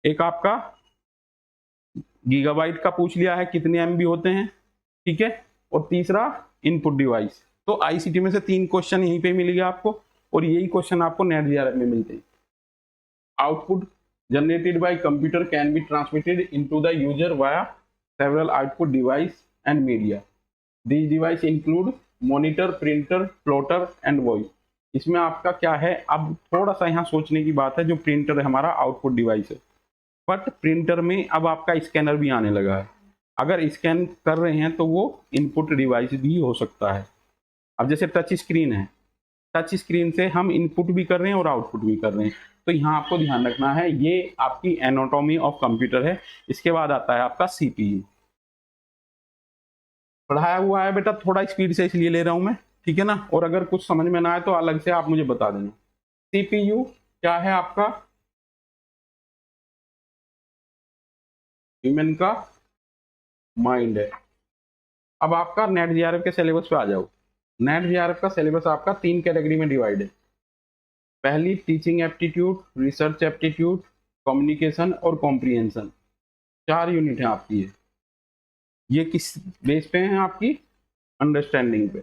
एक आपका गीगाबाइट का पूछ लिया है कितने एमबी होते हैं, ठीक है, और तीसरा इनपुट डिवाइस। तो आईसीटी में से 3 क्वेश्चन यहीं पे मिल गया आपको, और यही क्वेश्चन आपको नेट जेआरएफ में मिलते हैं। Output generated by computer can be transmitted into the user via several output device and media. These device include monitor, printer, plotter and voice. इसमें आपका क्या है, अब थोड़ा सा यहाँ सोचने की बात है। जो प्रिंटर है हमारा आउटपुट डिवाइस है, बट प्रिंटर में अब आपका स्कैनर भी आने लगा है। अगर स्कैन कर रहे हैं तो वो इनपुट डिवाइस भी हो सकता है। अब जैसे टच स्क्रीन है, टच स्क्रीन से हम इनपुट भी कर रहे हैं और आउटपुट भी कर रहे हैं। तो यहाँ आपको ध्यान रखना है, ये आपकी एनाटॉमी ऑफ कंप्यूटर है। इसके बाद आता है आपका सीपीयू। पढ़ाया हुआ है बेटा, थोड़ा स्पीड से इसलिए ले रहा हूं मैं, ठीक है ना। और अगर कुछ समझ में ना आए तो अलग से आप मुझे बता देना। सीपीयू क्या है आपका, ह्यूमन का माइंड है। अब आपका नेट जेआरएफ के सिलेबस पे आ जाओ। नेट जेआरएफ का सिलेबस आपका 3 कैटेगरी में डिवाइड है। पहली teaching aptitude, research aptitude, communication और कॉम्प्रिहेंशन। 4 यूनिट है आपकी। ये किस बेस पे हैं, आपकी अंडरस्टैंडिंग पे,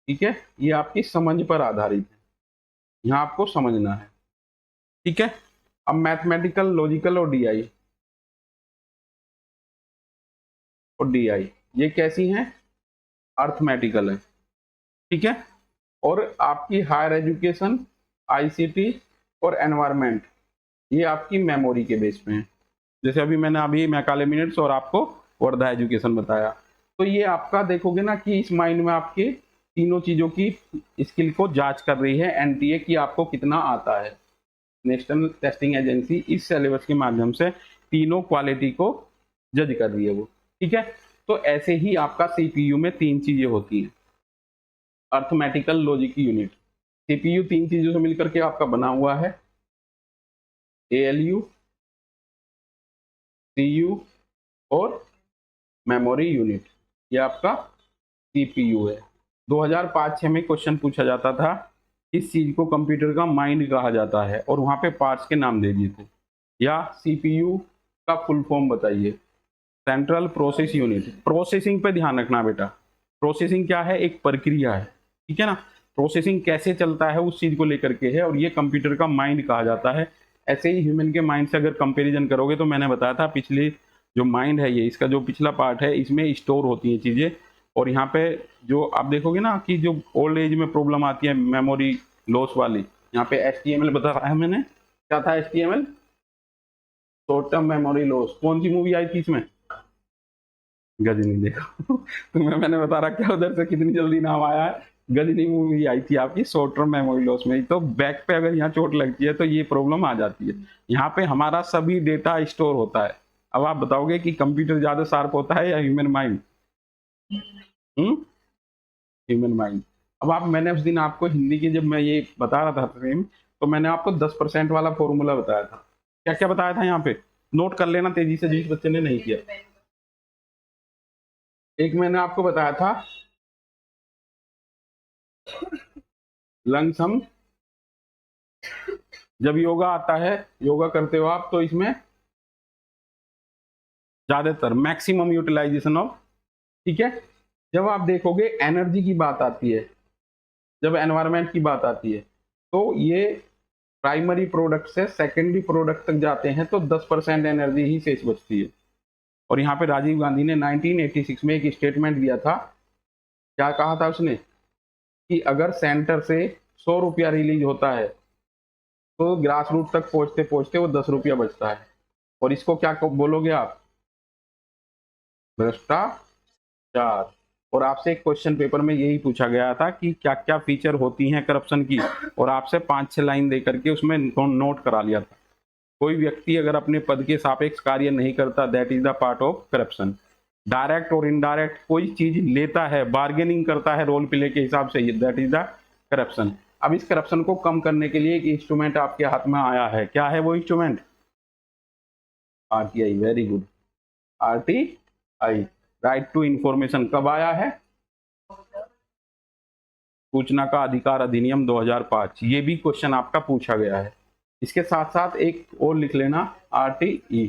ठीक है। ये आपकी समझ पर आधारित है, यहाँ आपको समझना है, ठीक है। अब मैथमेटिकल, लॉजिकल और डीआई, ये कैसी हैं, अर्थमेटिकल है, ठीक है। और आपकी हायर एजुकेशन, आईसीटी और एनवायरमेंट, ये आपकी मेमोरी के बेस पे हैं। जैसे अभी मैंने अभी मैकाले मिनट्स और आपको वर्धा एजुकेशन बताया। तो ये आपका देखोगे ना कि इस माइंड में आपके तीनों चीजों की स्किल को जांच कर रही है एनटीए की, आपको कितना आता है। नेशनल टेस्टिंग एजेंसी इस सिलेबस के माध्यम से तीनों क्वालिटी को जज कर रही है वो, ठीक है। तो ऐसे ही आपका सीपीयू में 3 चीजें होती हैं, अर्थमेटिकल, लॉजिक, यूनिट। सीपीयू 3 चीजों से मिलकर के आपका बना हुआ है, एएलयू, सीयू और मेमोरी यूनिट। ये आपका सीपीयू है। 2005-6 में क्वेश्चन पूछा जाता था, इस चीज को कंप्यूटर का माइंड कहा जाता है, और वहां पे पार्ट्स के नाम दे दिए थे। या सीपीयू का फुल फॉर्म बताइए। Central process unit. प्रोसेसिंग पे ध्यान रखना बेटा। प्रोसेसिंग क्या है? एक प्रक्रिया है, ठीक है ना। प्रोसेसिंग कैसे चलता है उस चीज को लेकर के है, और ये कंप्यूटर का माइंड कहा जाता है। ऐसे ही ह्यूमन के माइंड से अगर कंपैरिजन करोगे तो मैंने बताया था पिछले, जो माइंड है ये, इसका जो पिछला पार्ट है, इसमें स्टोर होती हैं चीजें। और यहाँ पे जो आप देखोगे ना कि जो ओल्ड एज में प्रॉब्लम आती है मेमोरी लॉस वाली, यहाँ पे एचटीएमएल बता रहा है मैंने। क्या था HTML? Short term memory loss. कौन सी मूवी आई थी इसमें? गजनी। देखो तुम्हें मैंने बता रहा क्या उधर से कितनी जल्दी नाम आया है। गजनी मूवी आई थी आपकी शॉर्ट टर्म मेमोरी लॉस में। तो बैक पे अगर यहाँ चोट लगती है तो ये प्रॉब्लम आ जाती है। यहाँ पे हमारा सभी डेटा स्टोर होता है। अब आप बताओगे कि कंप्यूटर ज्यादा शार्प होता है या ह्यूमन माइंड? Human mind. अब आप, मैंने उस दिन आपको हिंदी की जब मैं ये बता रहा था फ्रेम, तो मैंने आपको 10% वाला फॉर्मूला बताया था। क्या क्या बताया था यहाँ पे? नोट कर लेना तेजी से जिस बच्चे ने नहीं किया। एक मैंने आपको बताया था लंगसम। जब योगा आता है, योगा करते हो आप, तो इसमें ज्यादातर मैक्सिमम यूटिलाइजेशन ऑफ, ठीक है। जब आप देखोगे एनर्जी की बात आती है, जब एनवायरमेंट की बात आती है, तो ये प्राइमरी प्रोडक्ट से सेकेंडरी प्रोडक्ट तक जाते हैं, तो 10% एनर्जी ही शेष बचती है। और यहाँ पे राजीव गांधी ने 1986 में एक स्टेटमेंट दिया था। क्या कहा था उसने? कि अगर सेंटर से 100 रुपया रिलीज होता है, तो ग्रास रूट तक पहुंचते पहुंचते वो 10 रुपया बचता है। और इसको क्या बोलोगे आप? भ्रष्टाचार। और आपसे एक क्वेश्चन पेपर में यही पूछा गया था कि क्या क्या फीचर होती हैं करप्शन की, और आपसे 5-6 लाइन दे करके उसमें नोट करा लिया था। कोई व्यक्ति अगर अपने पद के सापेक्ष कार्य नहीं करता, that is the part of corruption. Direct और इनडायरेक्ट कोई चीज लेता है, बार्गेनिंग करता है रोल प्ले के हिसाब से, दैट इज द करप्शन। अब इस करप्शन को कम करने के लिए एक इंस्ट्रूमेंट आपके हाथ में आया है। क्या है वो instrument? RTI. Very good. RTI, right to information, कब आया है? सूचना का अधिकार अधिनियम 2005। ये भी क्वेश्चन आपका पूछा गया है। इसके साथ साथ एक और लिख लेना, आरटीई।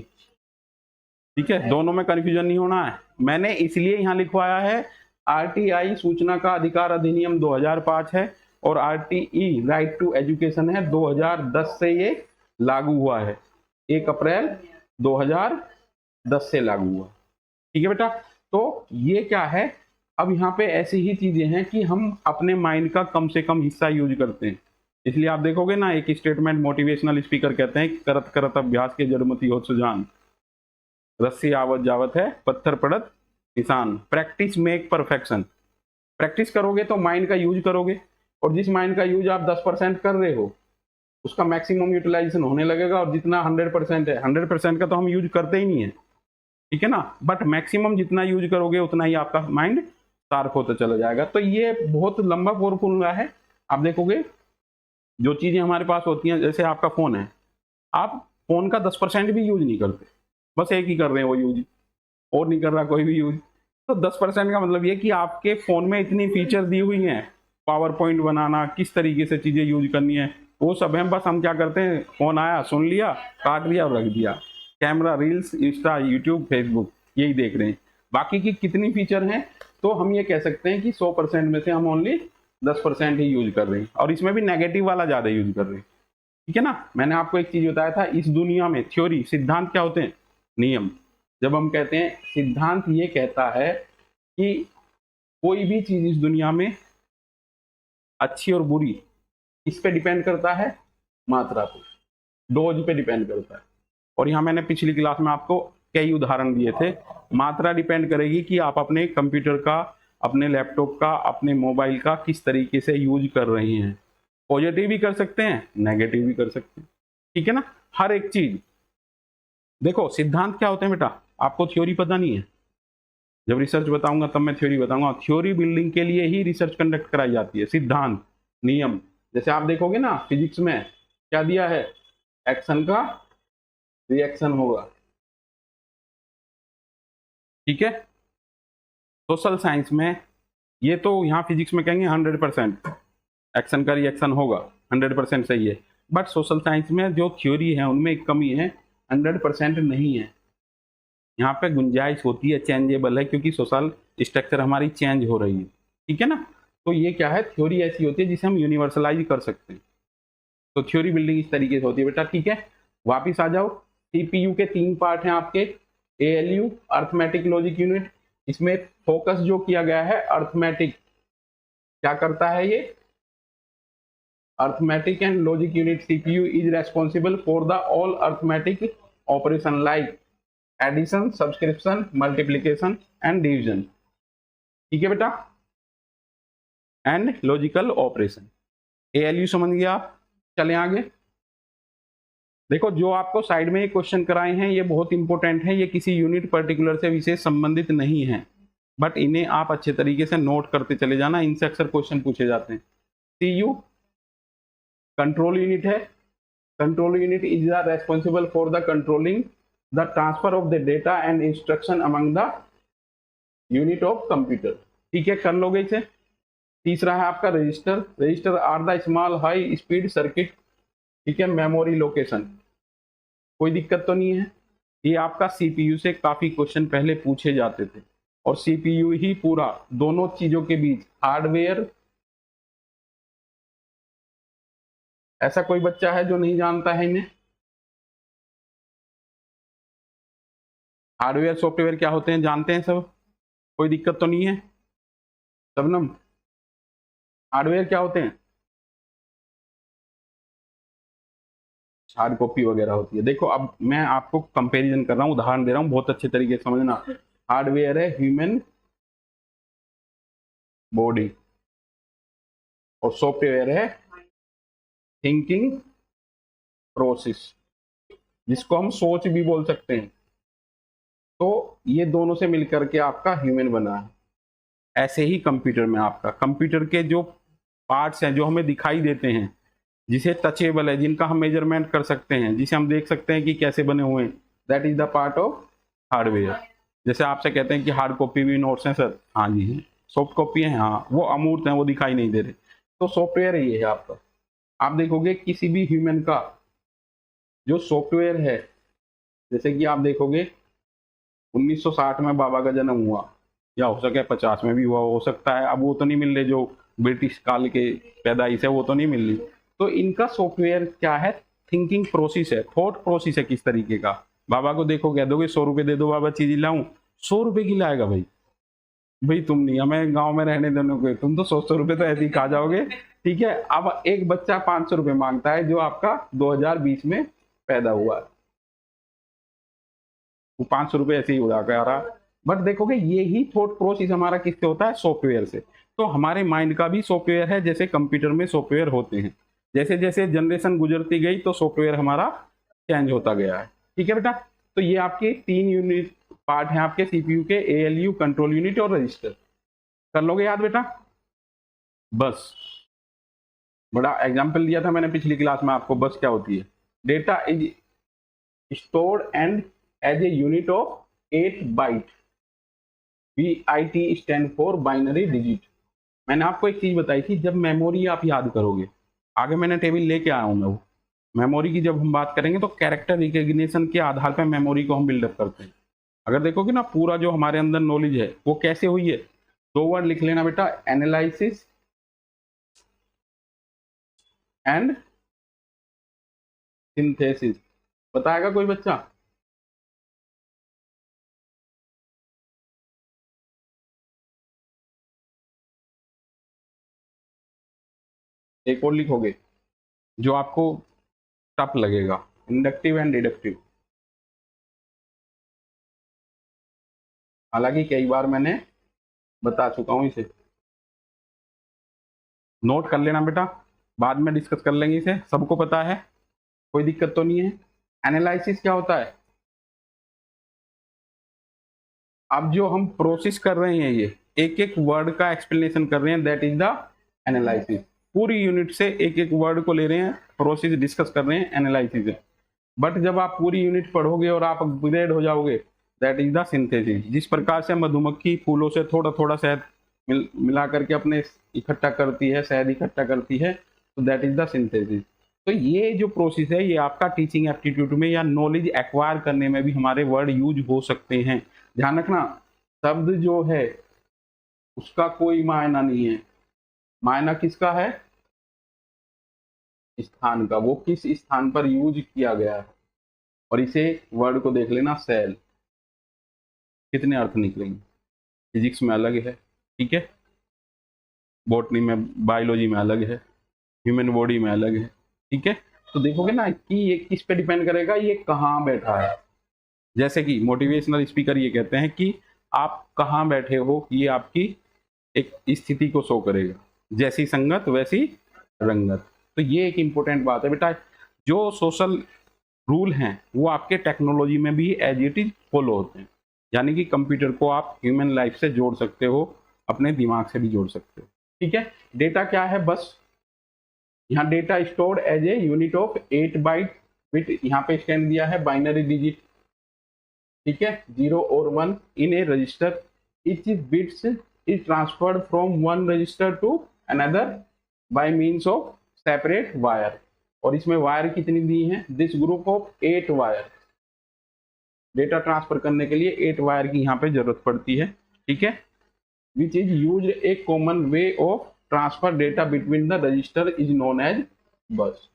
ठीक है, दोनों में कंफ्यूजन नहीं होना है। मैंने इसलिए यहां लिखवाया है, आरटीआई सूचना का अधिकार अधिनियम 2005 है, और आरटीई राइट टू एजुकेशन है, 2010 से ये लागू हुआ है। 1 अप्रैल 2010 से लागू हुआ। ठीक है बेटा। तो ये क्या है, अब यहाँ पे ऐसी ही चीजें हैं कि हम अपने माइंड का कम से कम हिस्सा यूज करते हैं। इसलिए आप देखोगे ना, एक स्टेटमेंट मोटिवेशनल स्पीकर कहते हैं, करत करत अभ्यास के जड़मती हो सुजान, रस्सी आवत जावत है पत्थर पड़त निशान, प्रैक्टिस मेक परफेक्शन। प्रैक्टिस करोगे तो माइंड का यूज करोगे, और जिस माइंड का यूज आप 10% कर रहे हो, उसका मैक्सिमम यूटिलाइजेशन होने लगेगा। और जितना 100% है, 100% का तो हम यूज करते ही नहीं है, ठीक है ना। बट मैक्सिमम जितना यूज करोगे उतना ही आपका माइंड शार्प होता चला जाएगा। तो ये बहुत लंबा फॉर्मूला है। आप देखोगे जो चीजें हमारे पास होती हैं, जैसे आपका फोन है, आप फोन का 10% भी यूज नहीं करते, बस एक ही कर रहे हैं वो यूज, और नहीं कर रहा कोई भी यूज। तो 10% का मतलब ये कि आपके फोन में इतनी फीचर दी हुई हैं, पावर पॉइंट बनाना, किस तरीके से चीजें यूज करनी है, वो सब है। बस हम क्या करते हैं, फोन आया, सुन लिया, काट दिया और रख दिया। Camera, reels, Insta, YouTube, Facebook, यही देख रहे हैं। बाकी की कितनी फीचर हैं, तो हम ये कह सकते हैं कि 100% में से हम ओनली 10% ही यूज कर रहे हैं, और इसमें भी नेगेटिव वाला ज्यादा यूज कर रहे हैं। ठीक है ना। मैंने आपको एक चीज बताया था, इस दुनिया में थ्योरी, सिद्धांत क्या होते हैं? नियम। जब हम कहते हैं सिद्धांत, ये कहता है कि कोई भी चीज इस दुनिया में अच्छी और बुरी इस पे डिपेंड करता है, मात्रा पे, डोज पे डिपेंड करता है। और यहाँ मैंने पिछली क्लास में आपको कई उदाहरण दिए थे। मात्रा डिपेंड करेगी कि आप अपने कंप्यूटर का, अपने लैपटॉप का, अपने मोबाइल का किस तरीके से यूज कर रहे हैं। पॉजिटिव भी कर सकते हैं, नेगेटिव भी कर सकते हैं, ठीक है ना। हर एक चीज देखो, सिद्धांत क्या होते हैं बेटा, आपको थ्योरी पता नहीं है। जब रिसर्च बताऊंगा तब मैं थ्योरी बताऊंगा। थ्योरी बिल्डिंग के लिए ही रिसर्च कंडक्ट कराई जाती है। सिद्धांत, नियम, जैसे आप देखोगे ना फिजिक्स में क्या दिया है, एक्शन का रिएक्शन होगा, ठीक है। सोशल साइंस में ये तो यहाँ फिजिक्स में कहेंगे 100% एक्शन का रिएक्शन होगा, 100% सही है, बट सोशल साइंस में जो थ्योरी है उनमें एक कमी है, 100% नहीं है, यहाँ पे गुंजाइश होती है, चेंजेबल है, क्योंकि सोशल स्ट्रक्चर हमारी चेंज हो रही है, ठीक है ना। तो ये क्या है, थ्योरी ऐसी होती है जिसे हम यूनिवर्सलाइज कर सकते हैं। तो थ्योरी बिल्डिंग इस तरीके से होती है बेटा, ठीक है। वापिस आ जाओ, सीपीयू के 3 पार्ट हैं आपके, एएलयू अर्थमेटिक लॉजिक यूनिट, इसमें फोकस जो किया गया है अर्थमेटिक, क्या करता है ये, arithmetic and logic unit CPU is responsible for the all arithmetic operation like addition, subscription, multiplication and division, ठीक है बेटा, एंड लॉजिकल ऑपरेशन। एएलयू समझ गया आप, चलें आगे। देखो जो आपको साइड में ये क्वेश्चन कराए हैं ये बहुत इंपॉर्टेंट है, ये किसी यूनिट पर्टिकुलर से विशेष संबंधित नहीं है, बट इन्हें आप अच्छे तरीके से नोट करते चले जाना, इनसे अक्सर क्वेश्चन पूछे जाते हैं। सीयू कंट्रोल यूनिट है, control unit is the responsible for the controlling the transfer of the data and instruction among the unit of computer, ठीक है, कर लोगे इसे। तीसरा है आपका register, register are the small high speed circuit, ठीक है, मेमोरी लोकेशन, कोई दिक्कत तो नहीं है। ये आपका सीपीयू से काफी क्वेश्चन पहले पूछे जाते थे, और सीपीयू ही पूरा दोनों चीजों के बीच हार्डवेयर, ऐसा कोई बच्चा है जो नहीं जानता है इन्हें, हार्डवेयर सॉफ्टवेयर क्या होते हैं जानते हैं सब, कोई दिक्कत तो नहीं है सबनम, हार्डवेयर क्या होते हैं, हार्ड कॉपी वगैरह होती है। देखो अब मैं आपको कंपैरिजन कर रहा हूँ, उदाहरण दे रहा हूँ, बहुत अच्छे तरीके से समझना। हार्डवेयर है ह्यूमन बॉडी, और सॉफ्टवेयर है थिंकिंग प्रोसेस, जिसको हम सोच भी बोल सकते हैं। तो ये दोनों से मिलकर के आपका ह्यूमन बना है। ऐसे ही कंप्यूटर में आपका, कंप्यूटर के जो पार्ट्स हैं जो हमें दिखाई देते हैं, जिसे टचेबल है, जिनका हम मेजरमेंट कर सकते हैं, जिसे हम देख सकते हैं कि कैसे बने हुए हैं, that is the part of hardware. जैसे आपसे कहते हैं कि हार्ड कॉपी भी नोट्स हैं सर, हाँ जी है, सॉफ्ट कॉपी है, हाँ वो अमूर्त हैं, वो दिखाई नहीं दे रहे, तो सॉफ्टवेयर ये है आपका। आप देखोगे किसी भी ह्यूमन का जो सॉफ्टवेयर है, जैसे कि आप देखोगे 1960 में बाबा का जन्म हुआ, या हो सके 50 में भी हुआ हो सकता है, अब वो तो नहीं मिल रहे, जो ब्रिटिश काल के पैदाइश है वो तो नहीं मिल रही। तो इनका सॉफ्टवेयर क्या है, थिंकिंग प्रोसेस है, थॉट प्रोसेस है किस तरीके का। बाबा को देखो, कह दोगे 100 रुपये दे दो बाबा चीज लाऊं, 100 रुपये की लाएगा भाई, भाई तुम नहीं, हमें गांव में रहने देने को, तुम तो 100 रुपये तो ऐसे ही खा जाओगे, ठीक है। अब एक बच्चा 500 रुपये मांगता है जो आपका 2020 में पैदा हुआ है, वो 500 रुपये ऐसे ही उड़ा के आ रहा। बट देखोगे ये ही थॉट प्रोसेस हमारा किससे होता है, सॉफ्टवेयर से। तो हमारे माइंड का भी सॉफ्टवेयर है, जैसे कंप्यूटर में सॉफ्टवेयर होते हैं। जैसे जैसे जनरेशन गुजरती गई तो सॉफ्टवेयर हमारा चेंज होता गया है, ठीक है बेटा। तो ये आपके 3 यूनिट पार्ट हैं आपके सीपीयू के, एएलयू, कंट्रोल यूनिट और रजिस्टर, कर लोगे याद बेटा। बस बड़ा एग्जाम्पल दिया था मैंने पिछली क्लास में आपको, बस क्या होती है, data is stored and as a unit of 8 byte, BIT stand for binary digit। मैंने आपको एक चीज बताई थी, जब मेमोरी आप याद करोगे, आगे मैंने टेबल लेके आया हूं मैं, वो मेमोरी की जब हम बात करेंगे तो कैरेक्टर रिकॉग्निशन के आधार पर मेमोरी को हम बिल्डअप करते हैं। अगर देखोगे ना पूरा जो हमारे अंदर नॉलेज है वो कैसे हुई है, 2 वर्ड लिख लेना बेटा, एनालिसिस एंड सिंथेसिस। बताएगा कोई बच्चा, एक और लिखोगे जो आपको टफ लगेगा, इंडक्टिव एंड डिडक्टिव। हालांकि कई बार मैंने बता चुका हूं इसे, नोट कर लेना बेटा, बाद में डिस्कस कर लेंगे इसे, सबको पता है, कोई दिक्कत तो नहीं है। एनालिसिस क्या होता है, अब जो हम प्रोसेस कर रहे हैं, ये एक एक वर्ड का एक्सप्लेनेशन कर रहे हैं, दैट इज द एनालिसिस। पूरी यूनिट से एक एक वर्ड को ले रहे हैं, प्रोसेस डिस्कस कर रहे हैं, एनालिसिस है। बट जब आप पूरी यूनिट पढ़ोगे और आप अपग्रेड हो जाओगे दैट इज द सिंथेसिस। जिस प्रकार से मधुमक्खी फूलों से थोड़ा थोड़ा शहद मिला करके अपने इकट्ठा करती है, शहद इकट्ठा करती है, तो दैट इज द सिंथेसिस। तो ये जो प्रोसेस है ये आपका टीचिंग एप्टीट्यूड में या नॉलेज एक्वायर करने में भी हमारे वर्ड यूज हो सकते हैं। ध्यान रखना, शब्द जो है उसका कोई मायना नहीं है, मायना किसका है? स्थान का, वो किस स्थान पर यूज किया गया है। और इसे वर्ड को देख लेना, सेल, कितने अर्थ निकलेंगे। फिजिक्स में अलग है, ठीक है, बॉटनी में, बायोलॉजी में अलग है, ह्यूमन बॉडी में अलग है, ठीक है। तो देखोगे ना कि ये किस पे डिपेंड करेगा, ये कहाँ बैठा है। जैसे कि मोटिवेशनल स्पीकर ये कहते हैं कि आप कहाँ बैठे हो, ये आपकी एक स्थिति को शो करेगा, जैसी संगत वैसी रंगत। तो ये एक इंपॉर्टेंट बात है बेटा। जो सोशल रूल हैं वो आपके टेक्नोलॉजी में भी एज इट इज फॉलो होते हैं, यानी कि कंप्यूटर को आप ह्यूमन लाइफ से जोड़ सकते हो, अपने दिमाग से भी जोड़ सकते हो, ठीक है। डेटा क्या है? बस यहाँ data stored as a unit of 8 byte bit, यहाँ पे स्टैंड दिया है बाइनरी डिजिट, ठीक है, 0 और 1 in a register. Each bits is transferred from one register to another by means of separate wire. और इसमें वायर कितनी दी हैं? This group of 8 wire. Data transfer करने के लिए 8 वायर की यहाँ पे जरूरत पड़ती है, ठीक है। Which is use a common way of transfer data between the register is known as bus.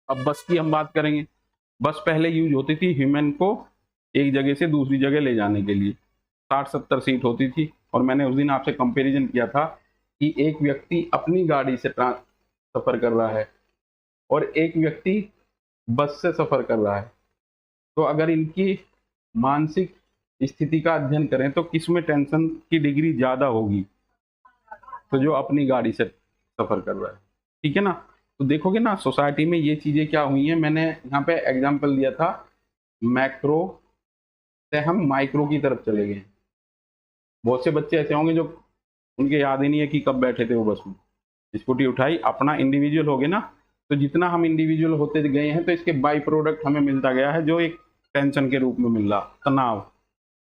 अब बस की हम बात करेंगे। बस पहले यूज होती थी ह्यूमन को एक जगह से दूसरी जगह ले जाने के लिए, 60-70 सीट होती थी। और मैंने उस दिन आपसे कंपैरिजन किया था कि एक व्यक्ति अपनी गाड़ी से सफर कर रहा है और एक व्यक्ति बस से सफर कर रहा है। तो अगर इनकी मानसिक स्थिति का अध्ययन करें तो किसमें टेंशन की डिग्री ज्यादा होगी? तो जो अपनी गाड़ी से सफर कर रहा है, ठीक है ना। तो देखोगे ना सोसाइटी में ये चीजें क्या हुई हैं। मैंने यहाँ पे एग्जांपल दिया था, मैक्रो से हम माइक्रो की तरफ चले गए। बहुत से बच्चे ऐसे होंगे जो उनके याद ही नहीं है कि कब बैठे थे वो बस में, स्कूटी उठाई, अपना इंडिविजुअल हो गए ना। तो जितना हम इंडिविजुअल होते गए हैं तो इसके बाई प्रोडक्ट हमें मिलता गया है, जो एक टेंशन के रूप में मिल रहा, तनाव।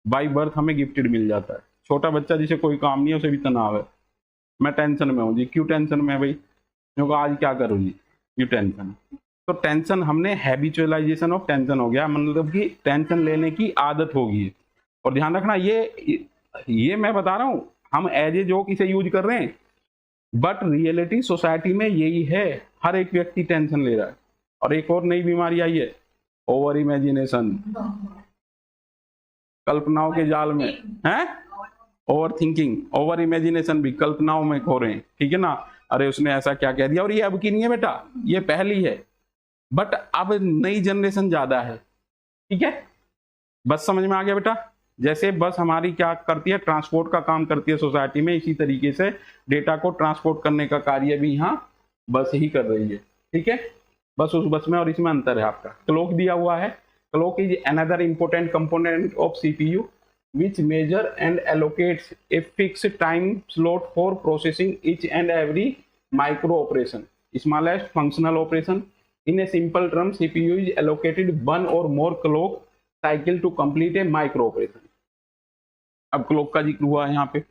बाई बर्थ हमें गिफ्टेड मिल जाता है। छोटा बच्चा जिसे कोई काम नहीं है उसे भी तनाव है, मैं टेंशन में हूँ जी। क्यों टेंशन में है भाई? क्योंकि आज क्या करूँ जी, ये टेंशन। तो टेंशन हमने हैबिचुअलाइजेशन ऑफ टेंशन हो गया, मतलब कि टेंशन लेने की आदत होगी। और ध्यान रखना ये मैं बता रहा हूँ, हम एज ए जोक इसे यूज कर रहे हैं, बट रियलिटी सोसाइटी में यही है, हर एक व्यक्ति टेंशन ले रहा है। और एक और नई बीमारी आई है, ओवर इमेजिनेशन, कल्पनाओं के जाल में है, ओवर थिंकिंग, ओवर इमेजिनेशन भी कल्पनाओं में खो रहे हैं, ठीक है ना। अरे उसने ऐसा क्या कह दिया, और ये अब की नहीं है बेटा, ये पहली है, बट अब नई जनरेशन ज्यादा है, ठीक है। बस समझ में आ गया बेटा? जैसे बस हमारी क्या करती है, ट्रांसपोर्ट का काम करती है सोसाइटी में, इसी तरीके से डेटा को ट्रांसपोर्ट करने का कार्य भी यहाँ बस ही कर रही है, ठीक है। बस उस बस में और इसमें अंतर है आपका। क्लॉक दिया हुआ है, clock is another important component of CPU which measure and allocates a fixed time slot for processing each and every micro operation, smallest functional operation. In a simple term, CPU is allocated one or more clock cycle to complete a micro operation. अब clock का जिक्र हुआ है यहाँ पे,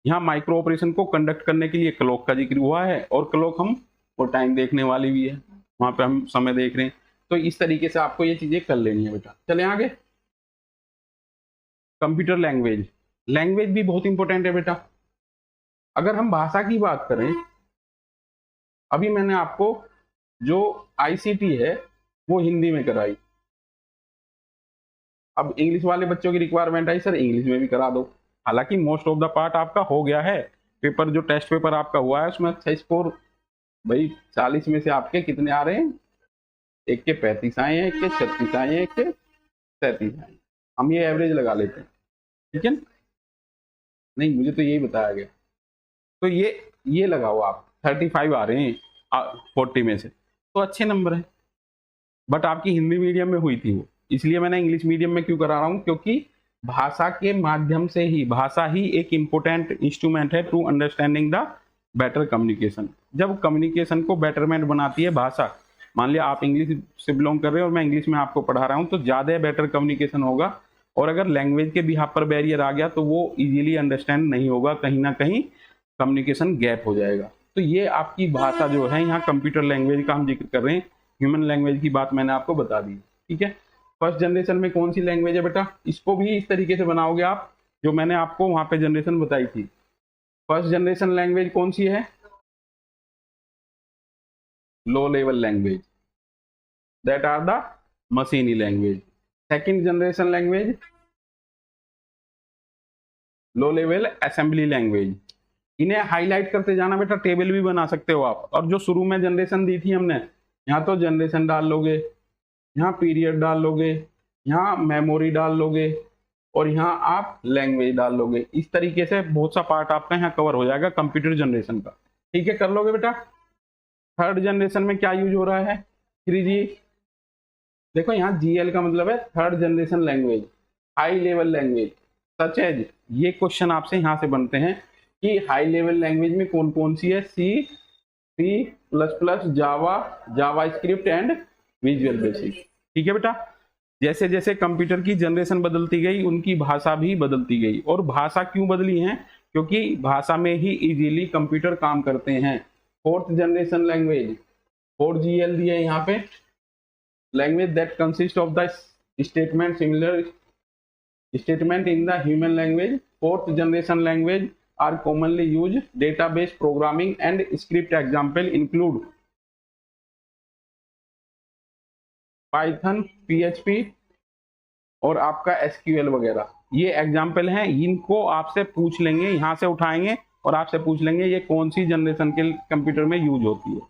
यहाँ micro operation को conduct करने के लिए क्लॉक का जिक्र हुआ है, और क्लॉक हम वो टाइम देखने वाली भी है, वहां पे हम समय देख रहे हैं। तो इस तरीके से आपको ये चीजें कर लेनी है बेटा। चले आगे। कंप्यूटर लैंग्वेज, लैंग्वेज भी बहुत इंपॉर्टेंट है बेटा। अगर हम भाषा की बात करें, अभी मैंने आपको जो आईसीटी है वो हिंदी में कराई, अब इंग्लिश वाले बच्चों की रिक्वायरमेंट आई, सर इंग्लिश में भी करा दो। हालांकि मोस्ट ऑफ द पार्ट आपका हो गया है, पेपर जो टेस्ट पेपर आपका हुआ है उसमें अच्छा स्कोर भाई 40 में से आपके कितने आ रहे हैं? एक के 35 आए हैं, एक के 36 आए हैं, एक के 37 आए हैं। हम ये एवरेज लगा लेते हैं, ठीक है। नहीं, मुझे तो यही बताया गया, तो ये लगाओ आप, 35 आ रहे हैं 40 में से, तो अच्छे नंबर है। बट आपकी हिंदी मीडियम में हुई थी वो, इसलिए मैंने इंग्लिश मीडियम में क्यों करा रहा हूँ, क्योंकि भाषा के माध्यम से ही, भाषा ही एक इम्पोर्टेंट इंस्ट्रूमेंट है to understanding the better communication. जब कम्युनिकेशन को बेटरमेंट बनाती है भाषा, मान लिया आप इंग्लिश से बिलोंग कर रहे हो और मैं इंग्लिश में आपको पढ़ा रहा हूँ, तो ज़्यादा बेटर कम्युनिकेशन होगा। और अगर लैंग्वेज के भी यहाँ पर बैरियर आ गया तो वो इजीली अंडरस्टैंड नहीं होगा, कहीं ना कहीं कम्युनिकेशन गैप हो जाएगा। तो ये आपकी भाषा जो है, यहाँ कंप्यूटर लैंग्वेज का हम जिक्र कर रहे हैं, ह्यूमन लैंग्वेज की बात मैंने आपको बता दी। ठीक है, फर्स्ट जनरेशन में कौन सी लैंग्वेज है बेटा, इसको भी इस तरीके से बनाओगे आप जो मैंने आपको वहां पे जनरेशन बताई थी। फर्स्ट जनरेशन लैंग्वेज कौन सी है, low level language, that are the मशीनी language. Second generation language low level assembly language. इन्हें हाईलाइट करते जाना बेटा, टेबल भी बना सकते हो आप। और जो शुरू में जनरेशन दी थी हमने, यहाँ तो जनरेशन डाल लोगे, यहाँ पीरियड डाल लोगे, यहाँ मेमोरी डाल लोगे और यहाँ आप लैंग्वेज डाल लोगे। इस तरीके से बहुत सा पार्ट आपका यहाँ कवर हो जाएगा कंप्यूटर जनरेशन का। ठीक है, कर लोगे बेटा। थर्ड जनरेशन में क्या यूज हो रहा है, 3G। देखो यहाँ GL का मतलब है third generation language, high level language such as. ये क्वेश्चन आपसे यहाँ से बनते हैं कि हाई लेवल लैंग्वेज में कौन कौन सी है, C++, Java, JavaScript and visual basic. ठीक है बेटा, जैसे जैसे कंप्यूटर की जनरेशन बदलती गई उनकी भाषा भी बदलती गई। और भाषा क्यों बदली है, क्योंकि भाषा में ही इजीली कंप्यूटर काम करते हैं। फोर्थ जनरेशन लैंग्वेज 4GL दी है यहाँ पे, language that consist of the statement similar statement in the human language. Fourth generation language are commonly used database programming and script, example include Python, PHP और आपका SQL वगैरह। ये example हैं, इनको आपसे पूछ लेंगे, यहाँ से उठाएंगे और आपसे पूछ लेंगे ये कौन सी जनरेशन के कंप्यूटर में यूज होती है।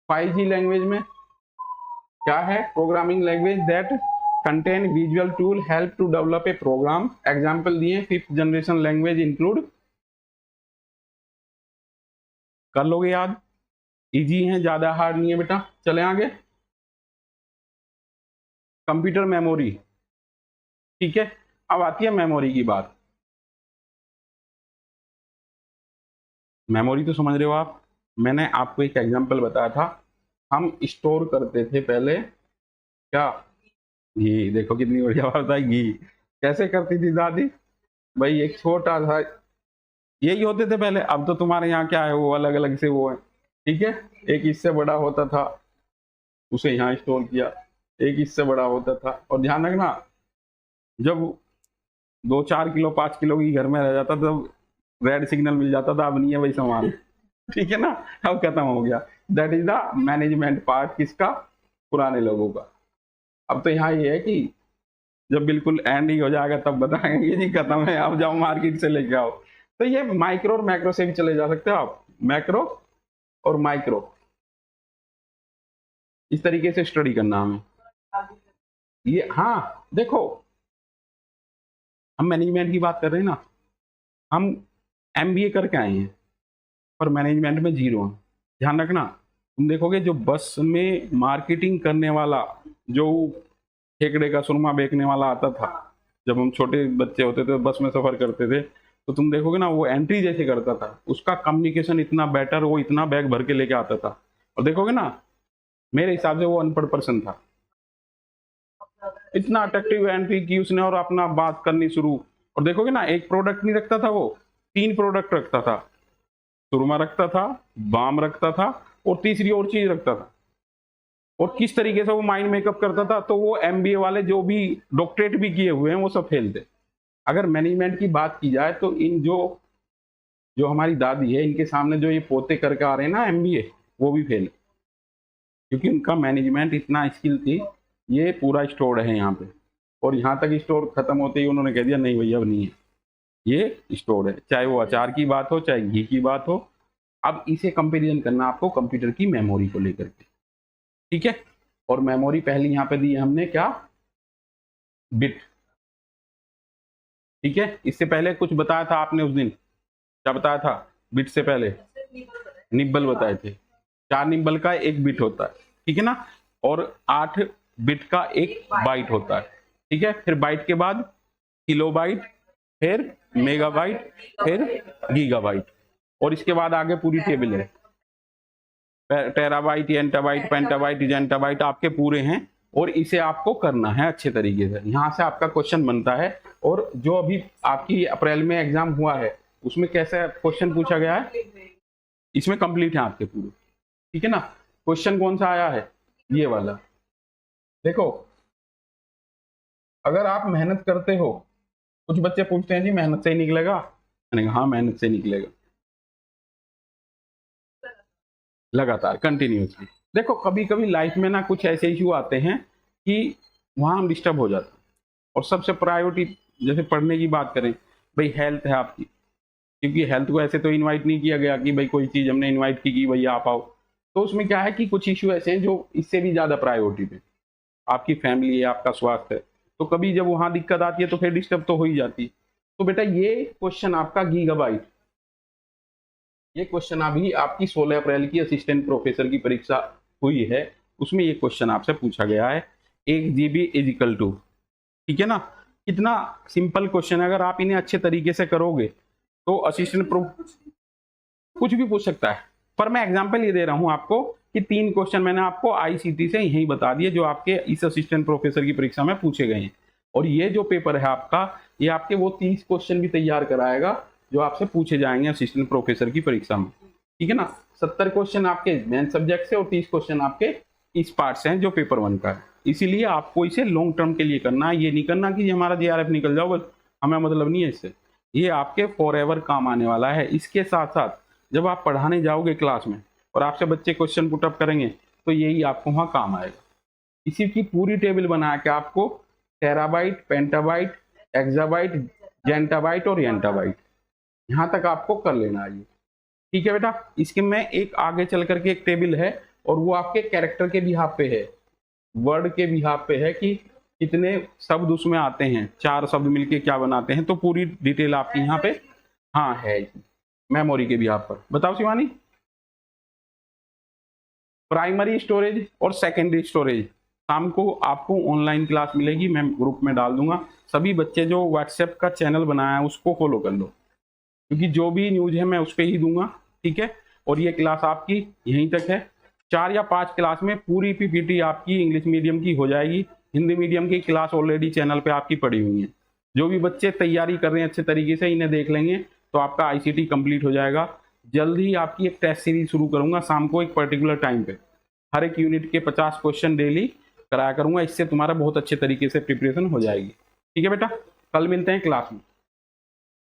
5G लैंग्वेज में क्या है, programming language that contain visual tool help to develop a program. Example दिए। फिफ्थ जनरेशन लैंग्वेज इंक्लूड, कर लोगे याद, इजी है, ज्यादा हार्ड नहीं है बेटा। चले आगे, कंप्यूटर मेमोरी। ठीक है, अब आती है मेमोरी की बात। मेमोरी तो समझ रहे हो आप, मैंने आपको एक एग्जांपल बताया था, हम स्टोर करते थे पहले क्या, घी। देखो कितनी बढ़िया बात है, घी कैसे करती थी दादी भाई, एक छोटा सा यही होते थे पहले। अब तो तुम्हारे यहाँ क्या है, वो अलग अलग से वो है। ठीक है, एक इससे बड़ा होता था, उसे यहाँ स्टोर किया, एक इससे बड़ा होता था। और ध्यान रखना, जब 2-4 किलो 5 किलो की घर में रह जाता तब रेड सिग्नल मिल जाता था, अब नहीं है वही सामान। ठीक है ना, अब खत्म हो गया। That is the management part किसका, पुराने लोगों का। अब तो यहाँ ये है कि जब बिल्कुल एंड ही हो जाएगा तब बताएंगे कि नहीं खत्म है, अब जाओ मार्केट से लेके आओ। तो ये माइक्रो और मैक्रो से भी चले जा सकते हो आप, मैक्रो और माइक्रो, इस तरीके से स्टडी करना हमें ये। हाँ देखो, हम मैनेजमेंट की बात कर रहे हैं ना, हम MBA करके आए हैं पर मैनेजमेंट में 0 है। ध्यान रखना, तुम देखोगे जो बस में मार्केटिंग करने वाला, जो ठेकड़े का सुरमा बेचने वाला आता था, जब हम छोटे बच्चे होते थे बस में सफर करते थे, तो तुम देखोगे ना वो एंट्री जैसे करता था, उसका कम्युनिकेशन इतना बेटर, वो इतना बैग भर के लेके आता था। और देखोगे ना, मेरे हिसाब से वो अनपढ़ पर्सन था, इतना अट्रैक्टिव एंट्री की उसने और अपना बात करनी शुरू। और देखोगे ना, एक प्रोडक्ट नहीं रखता था वो, 3 प्रोडक्ट रखता था, सुरमा रखता था, बाम रखता था और तीसरी और चीज रखता था। और किस तरीके से वो माइंड मेकअप करता था, तो वो MBA वाले जो भी डॉक्टरेट भी किए हुए हैं वो सब फेल थे। अगर मैनेजमेंट की बात की जाए तो इन जो हमारी दादी है, इनके सामने जो ये पोते करके आ रहे हैं ना MBA, वो भी फेल, क्योंकि उनका मैनेजमेंट इतना स्किल थी। ये पूरा स्टोर है यहाँ पे, और यहाँ तक स्टोर खत्म होते ही उन्होंने कह दिया नहीं भैया अब नहीं है, ये स्टोर है, चाहे वो अचार की बात हो चाहे घी की बात हो। अब इसे कंपेरिजन करना आपको कंप्यूटर की मेमोरी को लेकर के। ठीक है, और मेमोरी पहली यहाँ पे दी है हमने क्या, बिट। ठीक है, इससे पहले कुछ बताया था आपने उस दिन, क्या बताया था, बिट से पहले निब्बल बताए थे। 4 निब्बल का 1 बिट होता है, ठीक है ना, और 8 बिट का 1 बाइट होता है। ठीक है, फिर बाइट के बाद किलोबाइट, फिर मेगाबाइट, फिर गीगाबाइट, और इसके बाद आगे पूरी टेबल है। टेराबाइट, एंटाबाइट, पेंटाबाइट, जेंटाबाइट आपके पूरे हैं और इसे आपको करना है अच्छे तरीके से। यहाँ से आपका क्वेश्चन बनता है। और जो अभी आपकी अप्रैल में एग्जाम हुआ है उसमें कैसा क्वेश्चन पूछा गया है, इसमें कंप्लीट है आपके पूरे, ठीक है ना। क्वेश्चन कौन सा आया है, ये वाला देखो। अगर आप मेहनत करते हो, कुछ बच्चे पूछते हैं जी मेहनत से ही निकलेगा, मैंने कहा हाँ मेहनत से निकलेगा, लगातार कंटिन्यूसली। देखो कभी कभी लाइफ में ना कुछ ऐसे इश्यू आते हैं कि वहां हम डिस्टर्ब हो जाते हैं। और सबसे प्रायोरिटी, जैसे पढ़ने की बात करें, भाई हेल्थ है आपकी, क्योंकि हेल्थ को ऐसे तो इनवाइट नहीं किया गया कि भाई कोई चीज हमने इनवाइट की कि भाई आप आओ। तो उसमें क्या है कि कुछ इश्यू ऐसे हैं जो इससे भी ज्यादा प्रायोरिटी पे, आपकी फैमिली है, आपका स्वास्थ्य है। तो कभी जब वहां दिक्कत आती है तो फिर डिस्टर्ब तो हो ही जाती है। तो बेटा ये क्वेश्चन आपका गीगाबाइट, ये क्वेश्चन अभी आपकी 16 अप्रैल की असिस्टेंट प्रोफेसर की परीक्षा हुई है, उसमें ये क्वेश्चन आपसे पूछा गया है। 1 GB इजिकल टू, ठीक है ना। कितना सिंपल क्वेश्चन है, अगर आप इन्हें अच्छे तरीके से करोगे तो असिस्टेंट प्रो कुछ भी पूछ सकता है। पर मैं एग्जांपल ये दे रहा हूं आपको कि 3 क्वेश्चन मैंने आपको आईसीटी से यही बता दिए जो आपके इस असिस्टेंट प्रोफेसर की परीक्षा में पूछे गए हैं। और ये जो पेपर है आपका, ये आपके वो 30 क्वेश्चन भी तैयार कराएगा जो आपसे पूछे जाएंगे असिस्टेंट प्रोफेसर की परीक्षा में, ठीक है ना। 70 क्वेश्चन आपके मेन सब्जेक्ट से और 30 क्वेश्चन आपके इस पार्ट से हैं जो पेपर 1 का है। इसीलिए आपको इसे लॉन्ग टर्म के लिए करना है, ये नहीं करना कि हमारा JRF निकल जाओ बस, हमें मतलब नहीं है इससे। ये आपके फॉरएवर काम आने वाला है। इसके साथ साथ जब आप पढ़ाने जाओगे क्लास में और आपसे बच्चे क्वेश्चन पुटअप करेंगे तो यही आपको वहाँ काम आएगा। इसी की पूरी टेबल बना के आपको टेराबाइट, पेंटाबाइट, एक्साबाइट, जेंटाबाइट और एंटाबाइट यहाँ तक आपको कर लेना है, ठीक है बेटा। इसके में एक आगे चल करके एक टेबल है और वो आपके कैरेक्टर के बिहाफ पे है, वर्ड के बिहाफ पे है कि कितने शब्द उसमें आते हैं, 4 शब्द मिलके क्या बनाते हैं। तो पूरी डिटेल आपकी यहाँ पे हाँ है मेमोरी के बिहाफ पर। बताओ शिवानी, प्राइमरी स्टोरेज और सेकेंडरी स्टोरेज शाम को आपको ऑनलाइन क्लास मिलेगी, मैं ग्रुप में डाल दूंगा। सभी बच्चे जो व्हाट्सएप का चैनल बनाया है उसको फॉलो कर लो, क्योंकि जो भी न्यूज है मैं उस पर ही दूंगा, ठीक है। और ये क्लास आपकी यहीं तक है। 4 या 5 क्लास में पूरी PPT आपकी इंग्लिश मीडियम की हो जाएगी। हिंदी मीडियम की क्लास ऑलरेडी चैनल पे आपकी पड़ी हुई है। जो भी बच्चे तैयारी कर रहे हैं अच्छे तरीके से इन्हें देख लेंगे तो आपका ICT कंप्लीट हो जाएगा। जल्द ही आपकी एक टेस्ट सीरीज शुरू करूंगा शाम को एक पर्टिकुलर टाइम पे, हर एक यूनिट के 50 क्वेश्चन डेली कराया करूंगा। इससे तुम्हारा बहुत अच्छे तरीके से प्रिपरेशन हो जाएगी, ठीक है बेटा। कल मिलते हैं क्लास में।